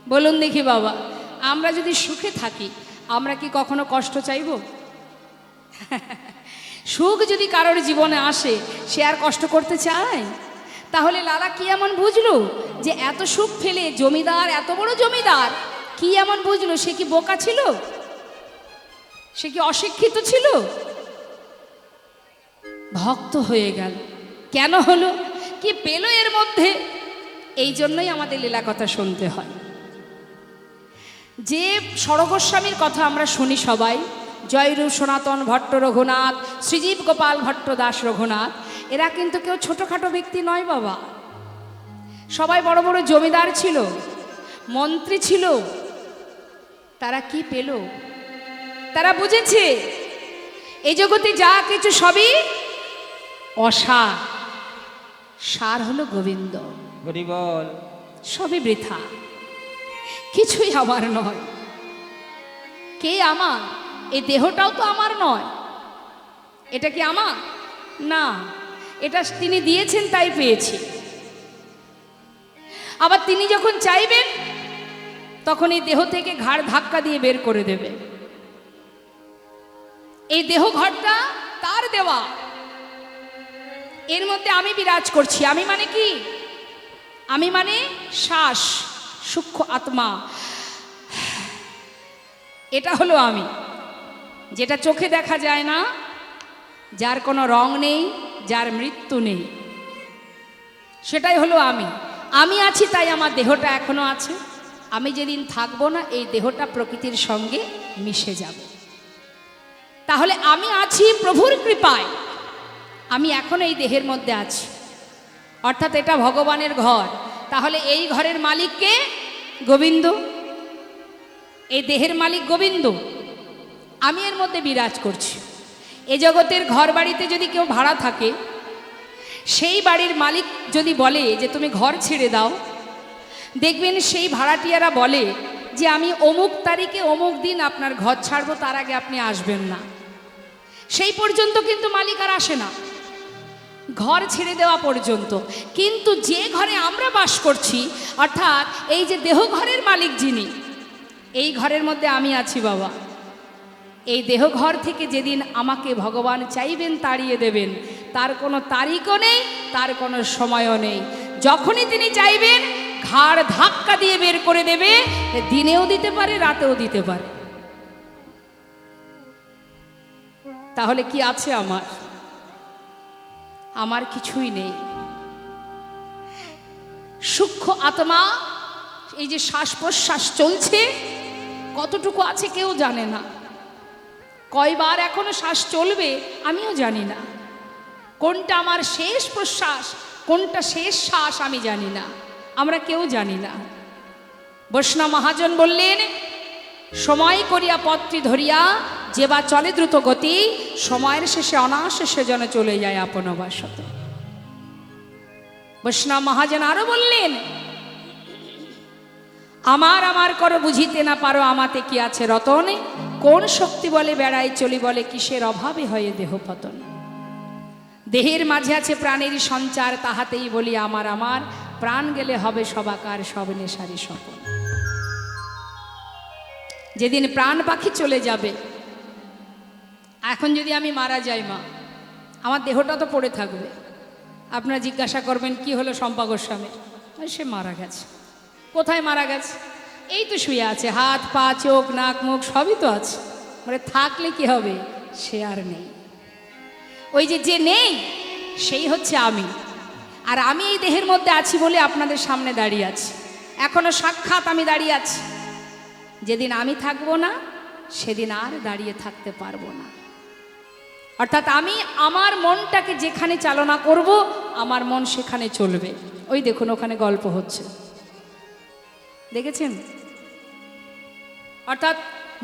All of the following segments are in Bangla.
বলুন দেখি বাবা, আমরা যদি সুখে থাকি আমরা কি কখনো কষ্ট চাইব? সুখ যদি কারোর জীবনে আসে সে আর কষ্ট করতে চায়? তাহলে লালা কি এমন বুঝলো যে এত সুখ ফেলে জমিদার, এত বড় জমিদার কি এমন বুঝলো? সে কি বোকা ছিল? সে কি অশিক্ষিত ছিল? ভক্ত হয়ে গেল। কেন হলো? কি পেল এর মধ্যে? এই জন্যই আমাদের লীলা কথা শুনতে হয়। যে সরগোস্বামীর কথা আমরা শুনি সবাই, জয়রূপ সনাতন ভট্ট রঘুনাথ, শ্রীজীব গোপাল ভট্ট দাস রঘুনাথ, এরা কিন্তু কেউ ছোটোখাটো ব্যক্তি নয় বাবা। সবাই বড় বড় জমিদার ছিল, মন্ত্রী ছিল। তারা কি পেল? তারা বুঝেছে এই জগতে যা কিছু সবই অসার, সার হলো গোবিন্দ। হরিবল। সবই বৃথা, কিছুই আমার নয়। কে আমার? এই দেহটাও তো আমার নয়। এটা কি আমার? না, এটা তিনি দিয়েছেন তাই পেয়েছি। আবার তিনি যখন চাইবেন তখন এই দেহ থেকে ঘাড় ধাক্কা দিয়ে বের করে দেবে। এই দেহ ঘরটা তার দেওয়া, এর মধ্যে আমি বিরাজ করছি। আমি মানে কি? আমি মানে শ্বাস, সূক্ষ্ম আত্মা। এটা হলো আমি, যেটা চোখে দেখা যায় না, যার কোনো রং নেই, যার মৃত্যু নেই, সেটাই হলো আমি। আমি আছি তাই আমার দেহটা এখনো আছে। আমি যেদিন থাকবো না এই দেহটা প্রকৃতির সঙ্গে মিশে যাবে। তাহলে আমি আছি প্রভুর কৃপায়, আমি এখন এই দেহের মধ্যে আছি, অর্থাৎ এটা ভগবানের ঘর। তাহলে এই ঘরের মালিক কে? গোবিন্দ। এই দেহের মালিক গোবিন্দ, আমি এর মধ্যে বিরাজ করছি। এ জগতের ঘর বাড়িতে যদি কেউ ভাড়া থাকে, সেই বাড়ির মালিক যদি বলে যে তুমি ঘর ছেড়ে দাও, দেখবেন সেই ভাড়াটিয়ারা বলে যে আমি অমুক তারিখে অমুক দিন আপনার ঘর ছাড়বো, তার আগে আপনি আসবেন না। সেই পর্যন্ত কিন্তু মালিক আর আসে না, ঘর ছেড়ে দেওয়া পর্যন্ত। কিন্তু যে ঘরে আমরা বাস করছি, অর্থাৎ এই যে দেহ ঘরের মালিক যিনি, এই ঘরের মধ্যে আমি আছি বাবা। এই দেহ ঘর থেকে যেদিন আমাকে ভগবান চাইবেন তাড়িয়ে দেবেন, তার কোনো তারিখও নেই, তার কোনো সময়ও নেই। যখনই তিনি চাইবেন ঘাড় ধাক্কা দিয়ে বের করে দেবে। দিনেও দিতে পারে, রাতেও দিতে পারে। তাহলে কি আছে আমার? আমার কিছুই নেই। সূক্ষ্ম আত্মা, এই যে শ্বাস প্রশ্বাস চলছে, কতটুকু আছে কেউ জানে না। কয়বার এখনো শ্বাস চলবে আমিও জানি না। কোনটা আমার শেষ প্রশ্বাস, কোনটা শেষ শ্বাস আমি জানি না, আমরা কেউ জানি না। বৈষ্ণব মহাজন বললেন, সময় করিয়া পত্রী ধরিয়া যে বা চলে দ্রুত গতি, সময়ের শেষে অনাশেষে যেন চলে যায় আপন বাসত। বৈষ্ণব মহাজন আরো বললেন, আমার আমার করো বুঝিতে না পারো, আমাতে কি আছে রতন, কোন শক্তি বলে বেড়াই চলি বলে, কিসের অভাবে হয় দেহ পতন। দেহের মাঝে আছে প্রাণের সঞ্চার, তাহাতেই বলি আমার আমার, প্রাণ গেলে হবে সবাকার সব নেশারি স্বপন। যেদিন প্রাণ পাখি চলে যাবে, এখন যদি আমি মারা যাই মা, আমার দেহটা তো পড়ে থাকবে। আপনারা জিজ্ঞাসা করবেন কি হলো শম্পা গোস্বামীর? সে মারা গেছে। কোথায় মারা গেছে? এই তো শুয়ে আছে, হাত পা চোখ নাক মুখ সবই তো আছে। মানে থাকলে কি হবে? সে আর নেই। ওই যে নেই সেই হচ্ছে আমি। আর আমি এই দেহের মধ্যে আছি বলে আপনাদের সামনে দাঁড়িয়ে আছি, এখনো সাক্ষাৎ আমি দাঁড়িয়ে আছি। যেদিন আমি থাকবো না সেদিন আর দাঁড়িয়ে থাকতে পারবো না। অর্থাৎ আমি আমার মনটাকে যেখানে চালনা করব, আমার মন সেখানে চলবে। ওই দেখুন ওখানে গল্প হচ্ছে, দেখেছেন? অর্থাৎ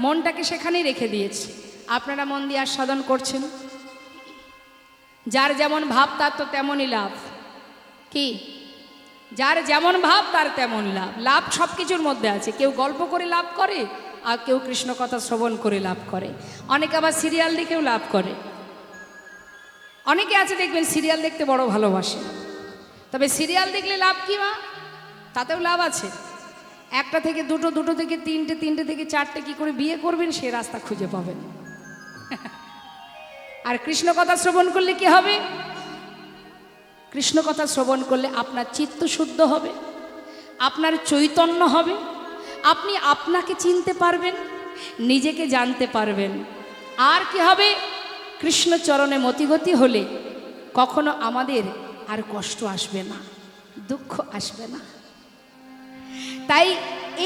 মনটাকে সেখানেই রেখে দিয়েছি। আপনারা মন দিয়ে আস্বাদন করছেন। যার যেমন ভাব তার তো তেমনই লাভ। কি? যার যেমন ভাব তার তেমন লাভ। লাভ সব কিছুর মধ্যে আছে। কেউ গল্প করে লাভ করে, আর কেউ কৃষ্ণ কথা শ্রবণ করে লাভ করে। অনেকে আবার সিরিয়াল দেখেও লাভ করে। অনেকে আছে দেখবেন সিরিয়াল দেখতে বড় ভালোবাসে, তবে সিরিয়াল দেখলে লাভ কি মা? তাতেও লাভ আছে। একটা থেকে দুটো, দুটো থেকে তিনটে, তিনটে থেকে চারটে কি করে বিয়ে করবেন সে রাস্তা খুঁজে পাবেন। আর কৃষ্ণ কথা শ্রবণ করলে কি হবে? কৃষ্ণ কথা শ্রবণ করলে আপনার চিত্ত শুদ্ধ হবে, আপনার চৈতন্য হবে, আপনি আপনাকে চিনতে পারবেন, নিজেকে জানতে পারবেন। আর কি হবে? কৃষ্ণ চরণে মতিগতি হলে কখনো আমাদের আর কষ্ট আসবে না, দুঃখ আসবে না। তাই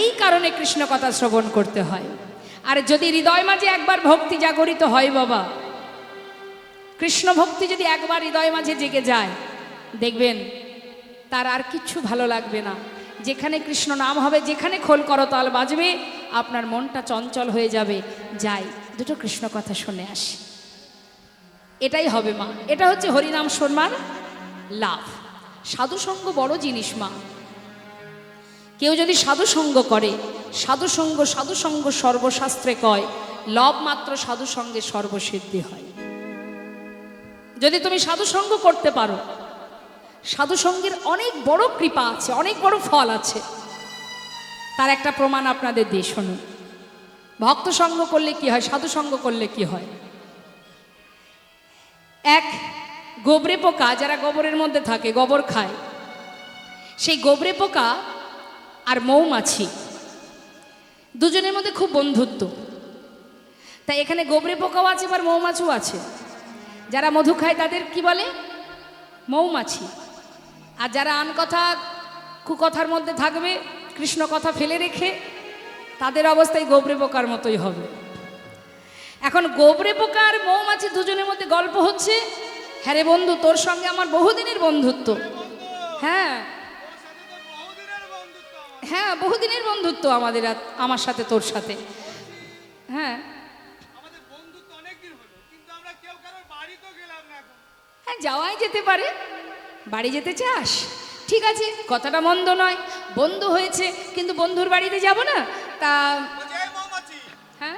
এই কারণে কৃষ্ণ কথা শ্রবণ করতে হয়। আর যদি হৃদয় মাঝে একবার ভক্তি জাগরিত হয় বাবা, কৃষ্ণ ভক্তি যদি একবার হৃদয় মাঝে জেগে যায়, দেখবেন তার আর কিচ্ছু ভালো লাগবে না। যেখানে কৃষ্ণ নাম হবে, যেখানে খোল করতাল বাজবে, আপনার মনটা চঞ্চল হয়ে যাবে। যাই দুটো কৃষ্ণ কথা শুনে আসি, এটাই হবে মা। এটা হচ্ছে হরিনাম শোনবার লাভ। সাধুসঙ্গ বড় জিনিস মা। কেউ যদি সাধুসঙ্গ করে, সাধুসঙ্গ সাধুসঙ্গ সর্বশাস্ত্রে কয়, লব মাত্র সাধুসঙ্গে সর্বসিদ্ধি হয়। যদি তুমি সাধুসঙ্গ করতে পারো, সাধুসঙ্গের অনেক বড় কৃপা আছে, অনেক বড় ফল আছে। তার একটা প্রমাণ আপনাদের দিয়ে শুনুন। ভক্ত সঙ্গ করলে কি হয়, সাধুসঙ্গ করলে কি হয়? এক গোবরে পোকা, যারা গোবরের মধ্যে থাকে, গোবর খায়, সেই গোবরে পোকা আর মৌমাছি দুজনের মধ্যে খুব বন্ধুত্ব। তাই এখানে গোবরে পোকাও আছে, আবার মৌমাছিও আছে। যারা মধু খায় তাদের কি বলে? মৌমাছি। আর যারা আন কথা কুকথার মধ্যে থাকবে, কৃষ্ণ কথা ফেলে রেখে, তাদের অবস্থায় গোবরে পোকার মতোই হবে। এখন গোবরে পোকা আর মৌমাছি দুজনের মধ্যে গল্প হচ্ছে। হ্যাঁ রে বন্ধু, তোর সঙ্গে আমার বহুদিনের বন্ধুত্ব। হ্যাঁ হ্যাঁ, বহুদিনের বন্ধুত্ব আমাদের, আমার সাথে তোর সাথে। হ্যাঁ হ্যাঁ, যাওয়াই যেতে পারে। বাড়ি যেতে চাস? ঠিক আছে, কথাটা মন্দ নয়, বন্ধু হয়েছে, কিন্তু বন্ধুর বাড়িতে যাব না। তা হ্যাঁ,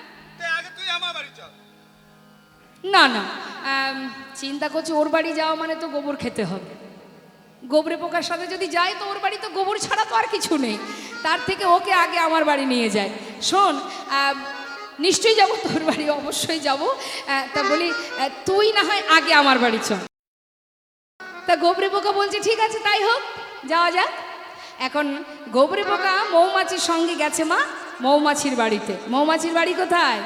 না না, চিন্তা করছি ওর বাড়ি যাওয়া মানে তো গোবর খেতে হবে। গোবরে পোকার সাথে যদি যায় তো ওর বাড়ি তো গোবর ছাড়া তো আর কিছু নেই। তার থেকে ওকে আগে আমার বাড়ি নিয়ে যায়। শোন, নিশ্চয়ই যাব তোর বাড়ি, অবশ্যই যাব। তা বলি তুই না হয় আগে আমার বাড়ি চল। তা গোবরে পোকা বলছে ঠিক আছে, তাই হোক, যাওয়া যাক। এখন গোবরে পোকা মৌমাছির সঙ্গে গেছে মা মৌমাছির বাড়িতে। মৌমাছির বাড়ি কোথায়?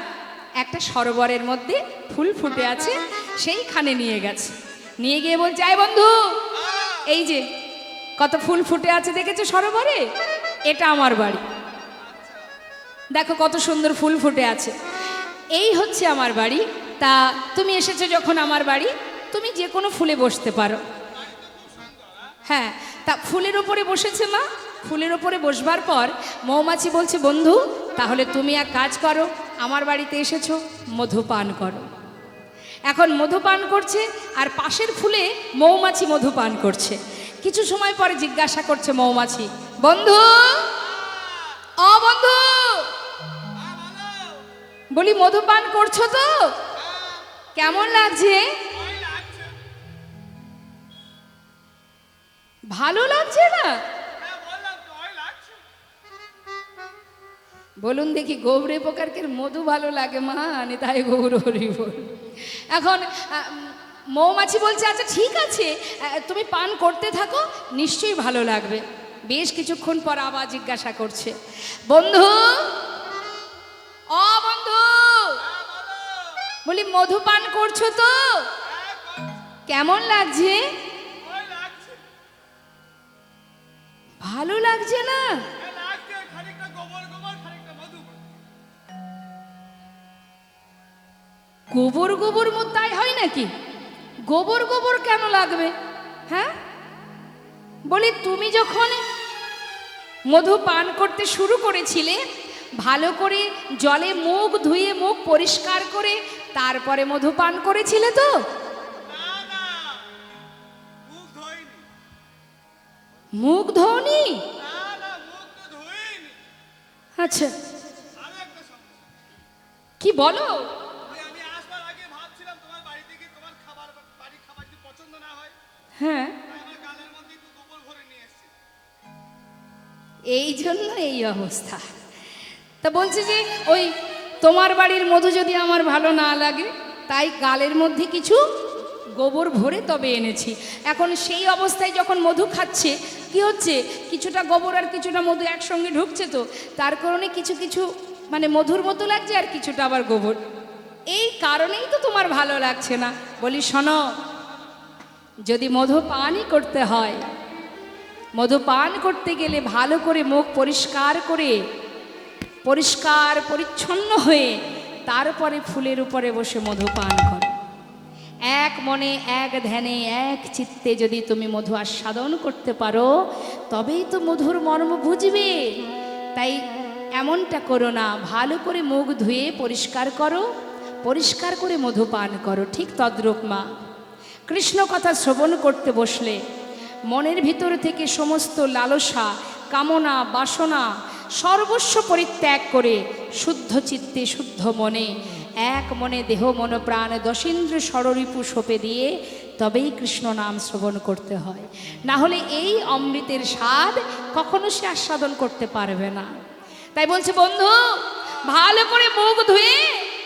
একটা সরোবরের মধ্যে ফুল ফুটে আছে, সেইখানে নিয়ে গেছে। নিয়ে গিয়ে বলছে, আয় বন্ধু, এই যে কত ফুল ফুটে আছে দেখেছো সরোবরে, এটা আমার বাড়ি। দেখো কত সুন্দর ফুল ফুটে আছে, এই হচ্ছে আমার বাড়ি। তা তুমি এসেছো যখন আমার বাড়ি, তুমি যে কোনো ফুলে বসতে পারো। হ্যাঁ, তা ফুলের ওপরে বসেছে মা। ফুলের ওপরে বসবার পর মৌমাছি বলছে, বন্ধু তাহলে তুমি এক কাজ করো, আমার বাড়িতে এসেছো, মধু পান করো। এখন মধু পান করছে, আর পাশের ফুলে মৌমাছি মধু পান করছে। কিছু সময় পরে জিজ্ঞাসা করছে মৌমাছি, বন্ধু, ও বন্ধু, বলি মধু পান করছো তো? কেমন লাগছে? ভালো লাগছে না? বলুন দেখি, গোবরে পোকারকে মধু ভালো লাগে মা, তাই গৌর হরি বল। এখন মৌমাছি বলছে, আচ্ছা ঠিক আছে, তুমি পান করতে থাকো, নিশ্চয়ই ভালো লাগবে। বেশ কিছুক্ষণ পর আবার জিজ্ঞাসা করছে, বন্ধু, ও বন্ধু, বলি মধু পান করছো তো? কেমন লাগছে? ভালো লাগছে না? গোবর গোবর তাই হয় নাকি? গোবর গোবর কেন লাগবে? হ্যাঁ, বলি তুমি যখন মধু পান করতে শুরু করেছিলে, ভালো করে জলে মুখ ধুয়ে, মুখ পরিষ্কার করে তারপরে মধু পান করেছিলে তো? মুখ ধোনি? আচ্ছা, কি বলো? হ্যাঁ, এই জন্য এই অবস্থা। তা বলছে যে ওই তোমার বাড়ির মধু যদি আমার ভালো না লাগে, তাই গালের মধ্যে কিছু গোবর ভরে তবে এনেছি। এখন সেই অবস্থায় যখন মধু খাচ্ছে কি হচ্ছে, কিছুটা গোবর আর কিছুটা মধু একসঙ্গে ঢুকছে, তো তার কারণে কিছু কিছু মানে মধুর মতো লাগছে আর কিছুটা আবার গোবর। এই কারণেই তো তোমার ভালো লাগছে না। বলি শোনো, যদি মধু পানই করতে হয়, মধু পান করতে গেলে ভালো করে মুখ পরিষ্কার করে পরিষ্কার পরিচ্ছন্ন হয়ে তারপরে ফুলের উপরে বসে মধু পান করো। এক মনে এক ধ্যানে এক চিত্তে যদি তুমি মধু আস্বাদন করতে পারো, তবেই তো মধুর মর্ম বুঝবে। তাই এমনটা করো না, ভালো করে মুখ ধুয়ে পরিষ্কার করো, পরিষ্কার করে মধু পান করো। ঠিক তদ্রূপ মা, কৃষ্ণ কথা শ্রবণ করতে বসলে মনের ভিতর থেকে সমস্ত লালসা, কামনা, বাসনা সর্বস্ব পরিত্যাগ করে শুদ্ধ চিত্তে শুদ্ধ মনে এক মনে দেহ মন প্রাণ দশীন্দ্র ষড়রিপু সঁপে দিয়ে তবেই কৃষ্ণ নাম শ্রবণ করতে হয়। না হলে এই অমৃতের স্বাদ কখনো সে আস্বাদন করতে পারবে না। তাই বলছে বন্ধু, ভালো করে মুখ ধুয়ে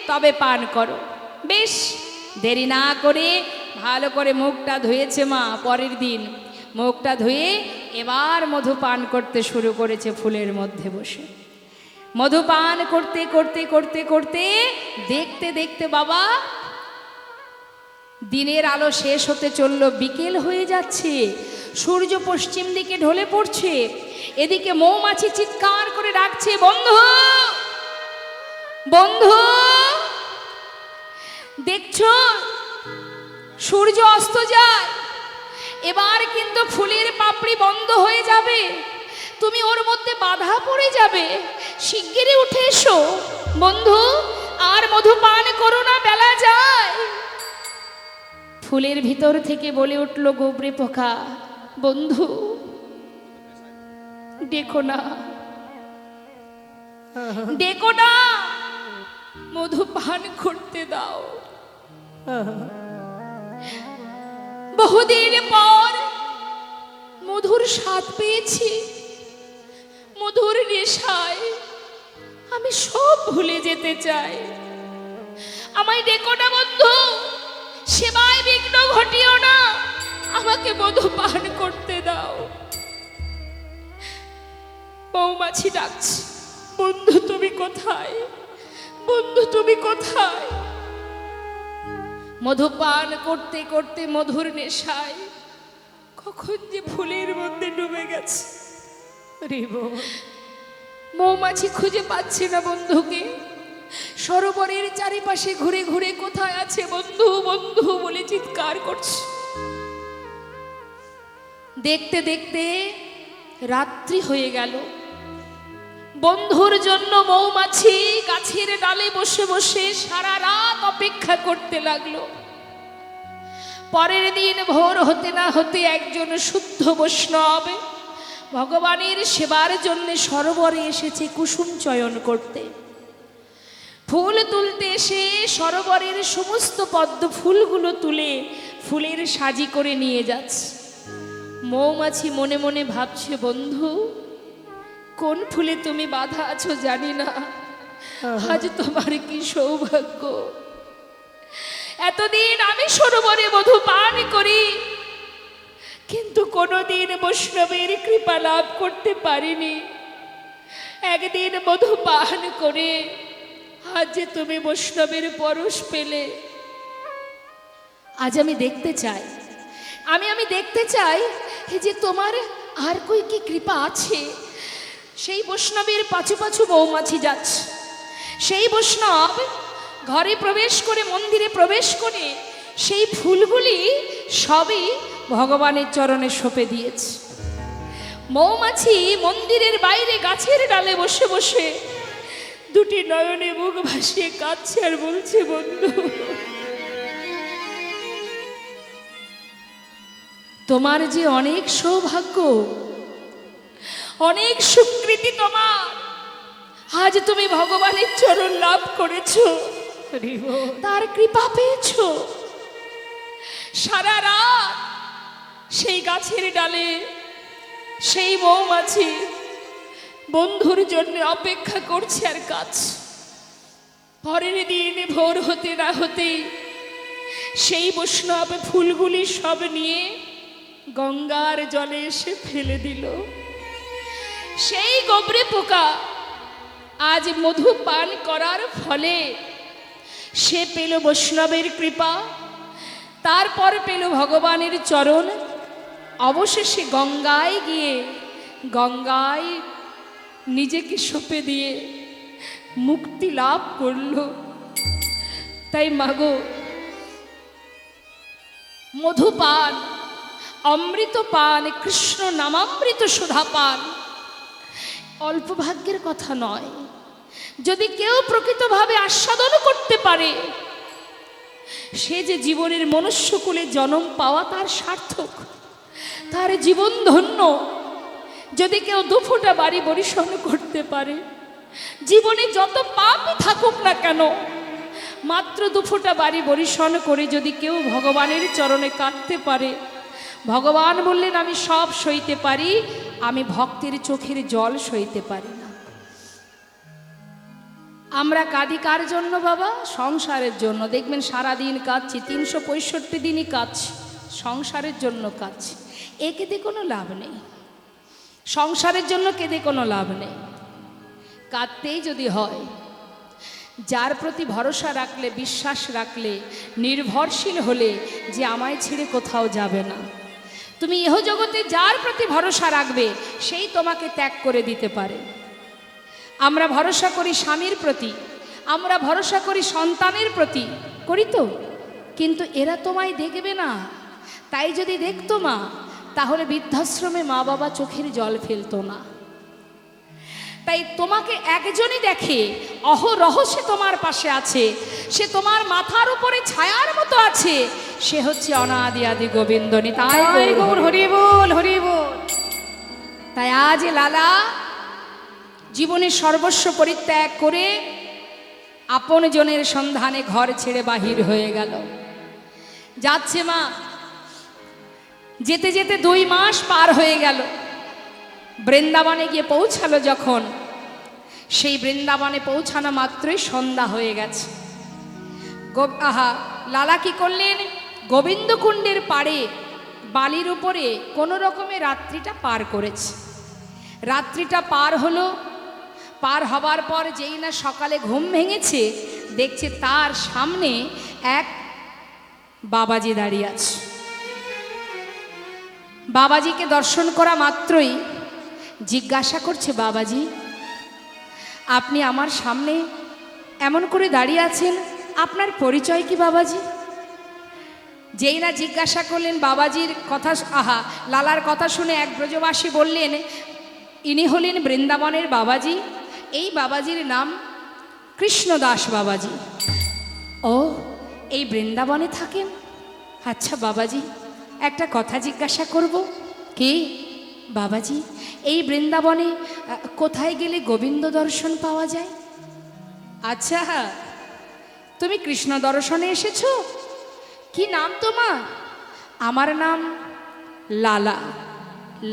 তবে পান করো। বেশ দেরি না করে ভালো করে মুখটা ধুয়েছে মা। পরের দিন মুখটা ধুয়ে এবার মধু পান করতে শুরু করেছে ফুলের মধ্যে বসে। মধু পান করতে করতে করতে করতে দেখতে দেখতে বাবা দিনের আলো শেষ হতে চলল, বিকেল হয়ে যাচ্ছে, সূর্য পশ্চিম দিকে ঢলে পড়ছে। এদিকে মৌমাছি চিৎকার করে ডাকছে, বন্ধু বন্ধু, দেখছো সূর্য অস্ত যায়, এবার কিন্তু ফুলের পাপড়ি বন্ধ হয়ে যাবে, তুমি ওর মধ্যে বাধা পড়ে যাবে, শিগগিরই উঠে এসো বন্ধু, আর মধু পান করো না, বেলা যায়। ফুলের ভিতর থেকে বলে উঠল গোবরে পোকা, বন্ধু ডেকো না, ডেকো না, মধু পান করতে দাও। বহুদিন পর মধুর স্বাদ পেয়েছি, মধুর নেশায় আমি সব ভুলে যেতে চাই, আমায় ডেকো না বন্ধু, সেবায় বিঘ্ন ঘটিও না, আমাকে মধু পান করতে দাও। মৌমাছি ডাকছে, বন্ধু তুমি কোথায়, বন্ধু তুমি কোথায়? মধু পান করতে করতে মধুর নেশায় কখন যে ফুলের মধ্যে ডুবে গেছে। মৌমাছি খুঁজে পাচ্ছে না বন্ধুকে, সরোবরের চারিপাশে ঘুরে ঘুরে কোথায় আছে বন্ধু বন্ধু বলে চিৎকার করছে। দেখতে দেখতে রাত্রি হয়ে গেল। বন্ধুর জন্য মৌমাছি গাছের ডালে বসে বসে সারা রাত অপেক্ষা করতে লাগলো। পরের দিন ভোর হতে না হতে একজন শুদ্ধ বৈষ্ণব ভগবানের সেবার জন্য সরোবরে এসেছে কুসুম চয়ন করতে। ফুল তুলতে এসে সরোবরের সমস্ত পদ্ম ফুলগুলো তুলে ফুলের সাজি করে নিয়ে যাচ্ছে। মৌমাছি মনে মনে ভাবছে, বন্ধু কোন ফুলে তুমি বাধা আছো জানি না, আজ তোমার কি সৌভাগ্য। এতদিন আমি সরোবরে মধু পান করি, কিন্তু কোনোদিন বৈষ্ণবের কৃপা লাভ করতে পারিনি। একদিন মধু পান করে আজ যে তুমি বৈষ্ণবের পরশ পেলে, আজ আমি দেখতে চাই, আমি দেখতে চাই যে তোমার আর কই কি কৃপা আছে। সেই বৈষ্ণবের পাছু পাছু মৌমাছি যাচ্ছে। সেই বৈষ্ণব ঘরে প্রবেশ করে, মন্দিরে প্রবেশ করে সেই ফুলগুলি সবই ভগবানের চরণে সঁপে দিয়েছে। মৌমাছি মন্দিরের বাইরে গাছের ডালে বসে বসে দুটি নয়নে মুখ ভাসিয়ে কাঁদছে আর বলছে, বন্ধু তোমার যে অনেক সৌভাগ্য, অনেক সুকৃতি তোমার, আজ তুমি ভগবানের চরণ লাভ করেছো, তার কৃপা পেয়েছো। সারা রাত সেই গাছের ডালে সেই মৌমাছি বন্ধুর জন্য অপেক্ষা করছে আর কাজ। পরের দিন ভোর হতে না হতেই সেই বৈষ্ণব ফুলগুলি সব নিয়ে গঙ্গার জলে এসে ফেলে দিল। সেই গোবরে পোকা আজ মধু পান করার ফলে সে পেল বৈষ্ণবের কৃপা, তারপর পেল ভগবানের চরণ, অবশেষে গঙ্গায় গিয়ে গঙ্গায় নিজেকে সঁপে দিয়ে মুক্তি লাভ করল। তাই মাগো, মধুপান, অমৃত পান, কৃষ্ণ নামামৃত সুধা পান অল্প ভাগ্যের কথা নয়। যদি কেউ প্রকৃতভাবে আস্বাদন করতে পারে, সে যে জীবনের মনুষ্যকুলে জন্ম পাওয়া তার সার্থক, তার জীবন ধন্য। যদি কেউ দুফোঁটা বাড়ি বরিশন করতে পারে, জীবনে যত পাপই থাকুক না কেন, মাত্র দুফোঁটা বাড়ি বরিশন করে যদি কেউ ভগবানের চরণে কাঁদতে পারে, ভগবান বললেন আমি সব সইতে পারি, আমি ভক্তের চোখের জল সইতে পারি না। আমরা কাঁদি কার জন্য বাবা? সংসারের জন্য। দেখবেন সারাদিন কাঁদছি, 365 দিনই কাঁদছি, সংসারের জন্য কাঁদছি। এ কেঁদে কোনো লাভ নেই, সংসারের জন্য কেঁদে কোনো লাভ নেই। কাঁদতেই যদি হয়, যার প্রতি ভরসা রাখলে, বিশ্বাস রাখলে, নির্ভরশীল হলে যে আমায় ছেড়ে কোথাও যাবে না, তুমি ইহ জগতে যার প্রতি ভরসা রাখবে সেই তোমাকে ত্যাগ করে দিতে পারে। আমরা ভরসা করি স্বামীর প্রতি, আমরা ভরসা করি সন্তানের প্রতি, করি তো, কিন্তু এরা তোমায় দেখবে না। তাই যদি দেখতো মা, তাহলে বৃদ্ধাশ্রমে মা বাবা চোখের জল ফেলতো না। তাই তোমাকে একজনই দেখে, অহরহ সে তোমার পাশে আছে, সে তোমার মাথার উপরে ছায়ার মতো আছে, সে হচ্ছে অনাদি আদি গোবিন্দ। নিতাই গৌর হরি বল, হরি বল। তাই আজ লালা জীবনের সর্বস্ব পরিত্যাগ করে আপন জনের সন্ধানে ঘর ছেড়ে বাহির হয়ে গেল। যাচ্ছে মা, যেতে যেতে 2 মাস পার হয়ে গেল। বৃন্দাবনে গিয়ে পৌঁছালো যখন, সেই বৃন্দাবনে পৌঁছানো মাত্রই সন্ধ্যা হয়ে গেছে। লালা কি করলেন? গোবিন্দকুণ্ডের পাড়ে বালির উপরে কোনো রকমে রাত্রিটা পার করেছে। রাত্রিটা পার হলো, পার হবার পর যেই না সকালে ঘুম ভেঙেছে, দেখছে তার সামনে এক বাবাজি দাঁড়িয়ে আছে। বাবাজিকে দর্শন করা মাত্রই জিজ্ঞাসা করছে, বাবাজি আপনি আমার সামনে এমন করে দাঁড়িয়ে আছেন, আপনার পরিচয় কি বাবাজি? যেই না জিজ্ঞাসা করলেন বাবাজির কথা, লালার কথা শুনে এক ব্রজবাসী বললেন, ইনি হলেন বৃন্দাবনের বাবাজি, এই বাবাজির নাম কৃষ্ণদাস বাবাজি। ও, এই বৃন্দাবনে থাকেন? আচ্ছা বাবাজি, একটা কথা জিজ্ঞাসা করব। কি বাবাজি? এই বৃন্দাবনে কোথায় গেলে গোবিন্দ দর্শন পাওয়া যায়? আচ্ছা, তুমি কৃষ্ণ দর্শনে এসেছো? কি নাম তোমার? আমার নাম লালা।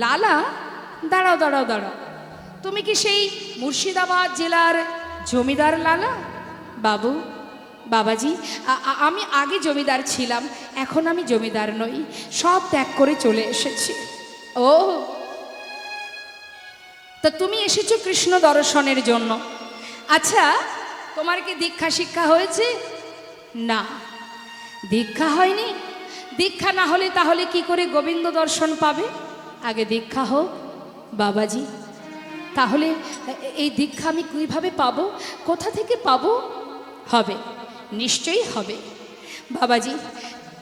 লালা? দাঁড়াও দাঁড়াও দাঁড়াও, তুমি কি সেই মুর্শিদাবাদ জেলার জমিদার লালা? বাবু, বাবাজি আমি আগে জমিদার ছিলাম, এখন আমি জমিদার নই, সব ত্যাগ করে চলে এসেছি। ও, তা তুমি এসেছো কৃষ্ণ দর্শনের জন্য। আচ্ছা, তোমার কি দীক্ষা শিক্ষা হয়েছে? না, দীক্ষা হয়নি। দীক্ষা না হলে তাহলে কি করে গোবিন্দ দর্শন পাবে? আগে দীক্ষা হোক বাবাজি। তাহলে এই দীক্ষা আমি কিভাবে পাবো, কোথা থেকে পাবো? হবে, নিশ্চয়ই হবে বাবাজি।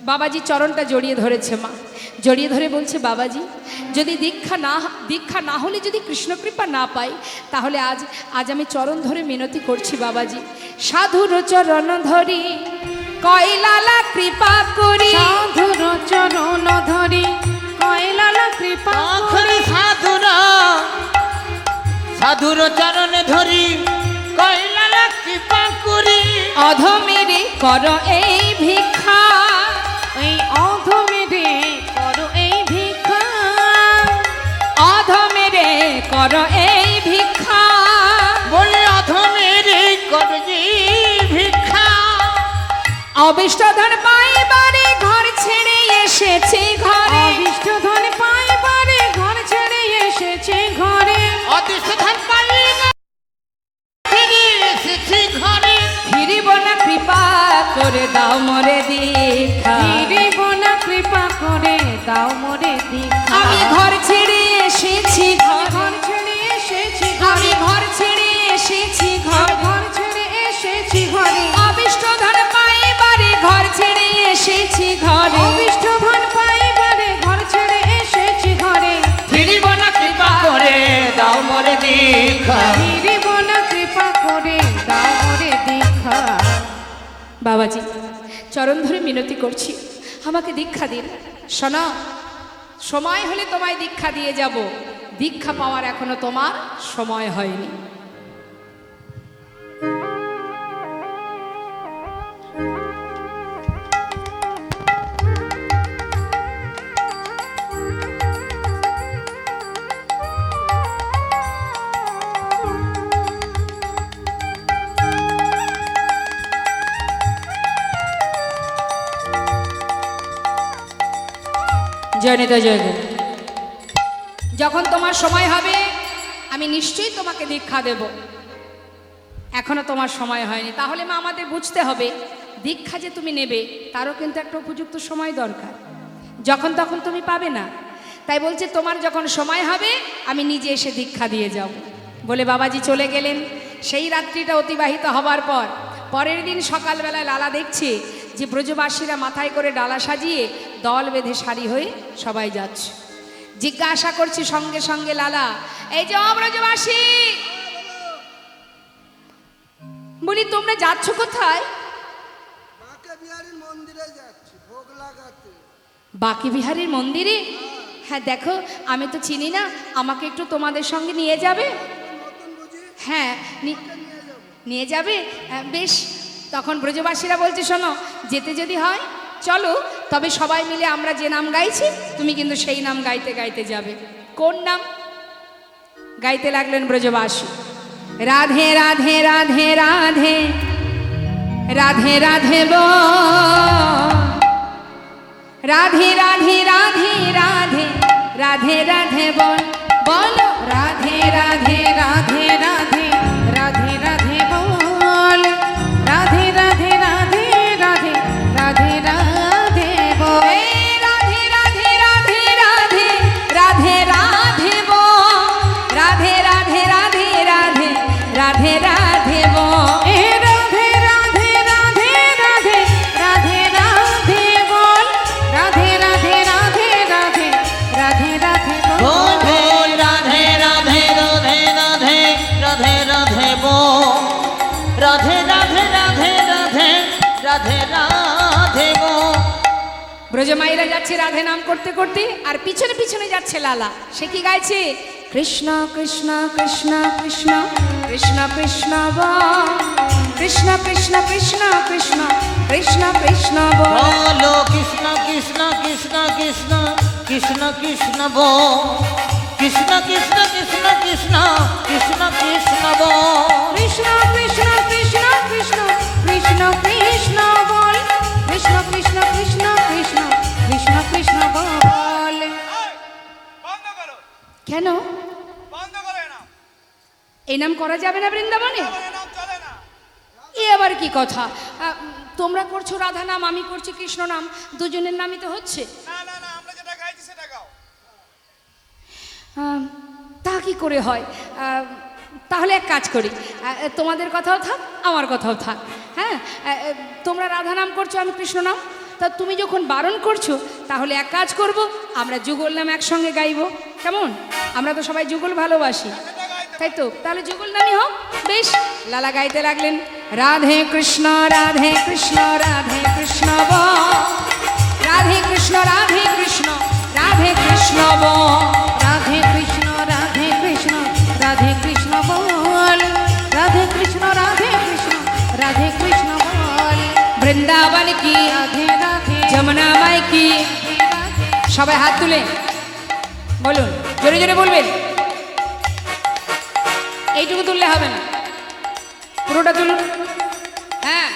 বাবাজি চরণটা জড়িয়ে ধরেছে মা, জড়িয়ে ধরে বলছে, বাবাজি যদি দীক্ষা না হলে যদি কৃষ্ণকৃপা না পাই, তাহলে আজ আমি চরণ ধরে মিনতি করছি বাবাজি, সাধুর চরণ ধরি কয়লালা কৃপা করি, সাধুর চরণ ধরি কয়লালা কৃপা করি, সাধুর চরণ ধরি কয়লালা কৃপা করি, অধমেরে কর এই ভিক্ষা, ওই অধমেরে কর এই ভিক্ষা, অধমেরে কর এই ভিক্ষা, অবিষ্ট ধন পাইবারে ঘর ছেড়ে এসেছে ঘরে, অবিষ্ট ধন পাইবারে ঘর ছেড়ে এসেছে ঘরে, অদৃষ্ট ধন পাইলে ফিরে এসেছি ঘরে। ফিরিব না কৃপা করে দাও মোরে দীক্ষা, ফিরিব না কৃপা করে দাও মোরে দীক্ষা। আমি ঘর ছেড়ে এসেছি ঘরে, ঘর ছেড়ে এসেছি আমি ঘরে, ঘর ছেড়ে এসেছি ঘরে, ঘর ছেড়ে এসেছি ঘরে, অবিষ্ট ধন পাইবারে ঘর ছেড়ে এসেছি ঘরে, অবিষ্ট ধন পাইবারে ঘর ছেড়ে এসেছি ঘরে, ফিরিব না কৃপা করে দাও মোরে দীক্ষা। ফিরিব না কৃপা করে দাও মোরে দীক্ষা। বাবাজি চরণ ধরে মিনতি করছি, আমাকে দীক্ষা দিন। শোনো, সময় হলে তোমায় দীক্ষা দিয়ে যাব, দীক্ষা পাওয়ার এখনো তোমার সময় হয়নি। জয়নিতা জয়গুরু, যখন তোমার সময় হবে আমি নিশ্চয়ই তোমাকে দীক্ষা দেব, এখনো তোমার সময় হয়নি। তাহলে মা আমাদের বুঝতে হবে দীক্ষা যে তুমি নেবে তারও কিন্তু একটা উপযুক্ত সময় দরকার, যখন তখন তুমি পাবে না। তাই বলছে তোমার যখন সময় হবে আমি নিজে এসে দীক্ষা দিয়ে যাব বলে বাবাজি চলে গেলেন। সেই রাত্রিটা অতিবাহিত হবার পর পরের দিন সকালবেলায় লালা দেখছে যে ব্রজবাসীরা মাথায় করে ডালা সাজিয়ে দল বেঁধে সারি হয়ে সবাই যাচ্ছে। জিজ্ঞাসা করছে সঙ্গে সঙ্গে লালা, এই যে ব্রজবাসী, বলি তোমরা যাচ্ছ কোথায়? বাঁকে বিহারীর মন্দিরে যাচ্ছি ভোগ লাগাতে। বাকি বিহারীর মন্দিরে? হ্যাঁ দেখো আমি তো চিনি না, আমাকে একটু তোমাদের সঙ্গে নিয়ে যাবে? নতুন বুঝি হ্যাঁ নিয়ে যাবো। নিয়ে যাবে? বেশ। তখন ব্রজবাসীরা বলছে শোনো, যেতে যদি হয় চলো, তবে সবাই মিলে আমরা যে নাম গাইছি তুমি কিন্তু সেই নাম গাইতে গাইতে যাবে। কোন নাম? গাইতে লাগলেন ব্রজবাসী, রাধে রাধে রাধে রাধে রাধে রাধে বল, রাধে রাধে রাধে রাধে রাধে রাধে বল, বলো রাধে রাধে রাধে রাধে রাধে রাধে বল, রাধে রাধে রাধে রাধে রাধে রাধে বল, এই রাধে রাধে রাধে রাধে রাধে রাধে বল, রাধে রাধে রাধে রাধে রাধে রাধে বল, এ রাধে রাধে রাধে রাধে রাধে রাধে বল, রাধে রাধে রাধে রাধে রাধে রাধে বল, বল বল রাধে রাধে রাধে রাধে রাধে রাধে বল, রাধে রাধে রাধে রাধে রাধে রাধে বল। ব্রজমাইরা যাচ্ছে রাধে নাম করতে করতে, আর পিছনে পিছনে যাচ্ছে লালা। সে কি গাইছে? কৃষ্ণ কৃষ্ণ কৃষ্ণ কৃষ্ণ কৃষ্ণ কৃষ্ণ বল, কৃষ্ণ কৃষ্ণ কৃষ্ণ কৃষ্ণ কৃষ্ণ কৃষ্ণ বল, বলো কৃষ্ণ কৃষ্ণ কৃষ্ণ কৃষ্ণ কৃষ্ণ কৃষ্ণ বল, কৃষ্ণ কৃষ্ণ কৃষ্ণ কৃষ্ণ কৃষ্ণ কৃষ্ণ বল। কৃষ্ণ কৃষ্ণ কৃষ্ণ কৃষ্ণ কৃষ্ণ কৃষ্ণ বল, কৃষ্ণ কৃষ্ণ কৃষ্ণ কৃষ্ণ কৃষ্ণ কৃষ্ণ বল। বন্ধ করো, কেন বন্ধ করো এ নাম, এই নাম করা যাবে না বৃন্দাবনে? এ নাম চলে না। এ আবার কি কথা? তোমরা করছো রাধা নাম, আমি করছি কৃষ্ণ নাম, দুজনের নামই তো হচ্ছে। না না না, আমরা যেটা গাইছি সেটা গাও। তা কি করে হয়? তাহলে এক কাজ করি, তোমাদের কথাও থাক আমার কথাও থাক। হ্যাঁ, তোমরা রাধা নাম করছো, আমি কৃষ্ণ নাম, তা তুমি যখন বারণ করছো তাহলে এক কাজ করব, আমরা যুগল নাম একসঙ্গে গাইবো, কেমন? আমরা তো সবাই যুগল ভালোবাসি, তাই তো? তাহলে যুগল নামই হোক। বেশ। লালা গাইতে লাগলেন, রাধে কৃষ্ণ রাধে কৃষ্ণ রাধে কৃষ্ণ বল, রাধে কৃষ্ণ রাধে কৃষ্ণ রাধে কৃষ্ণ বল, রাধে কৃষ্ণ রাধে কৃষ্ণ রাধে কৃষ্ণ বল, রাধে কৃষ্ণ রাধে কৃষ্ণ রাধে কৃষ্ণ বল, বৃন্দাবন কি, রাধে রাধে যমুনা মাই কি। সবাই হাত তুলে বলুন, জোরে জোরে বলবেন। এইটুকু তুললে হবে না, পুরোটা তুলুন। হ্যাঁ,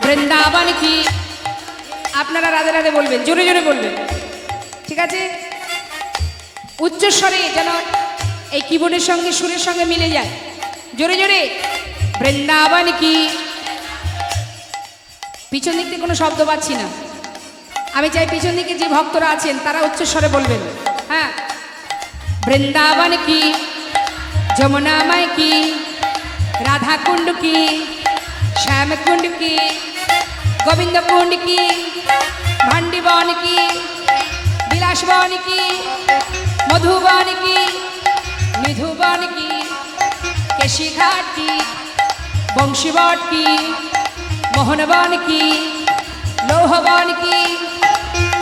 বৃন্দাবন কি। আপনারা রাধে রাধে বলবেন, জোরে জোরে বলবেন, ঠিক আছে? উচ্চস্বরে যেন এই কিবোর্ডের সঙ্গে সুরের সঙ্গে মিলে যায়। জোরে জোরে বৃন্দাবন কি। পিছন দিক থেকে কোনো শব্দ পাচ্ছি না, আমি চাই পিছন দিকে যে ভক্তরা আছেন তারা উচ্চস্বরে বলবেন। হ্যাঁ, বৃন্দাবন কি, যমুনাময় কি, রাধা কুণ্ড কি, শ্যাম কুণ্ড কি, গোবিন্দ কুণ্ড কি, ভান্ডিবন কি, বিলাসবন কি, মধুবন কি, নিধুবন কি, কেশিঘাট কি, বংশীবট কি, মোহনবন কি, লৌহবন কি,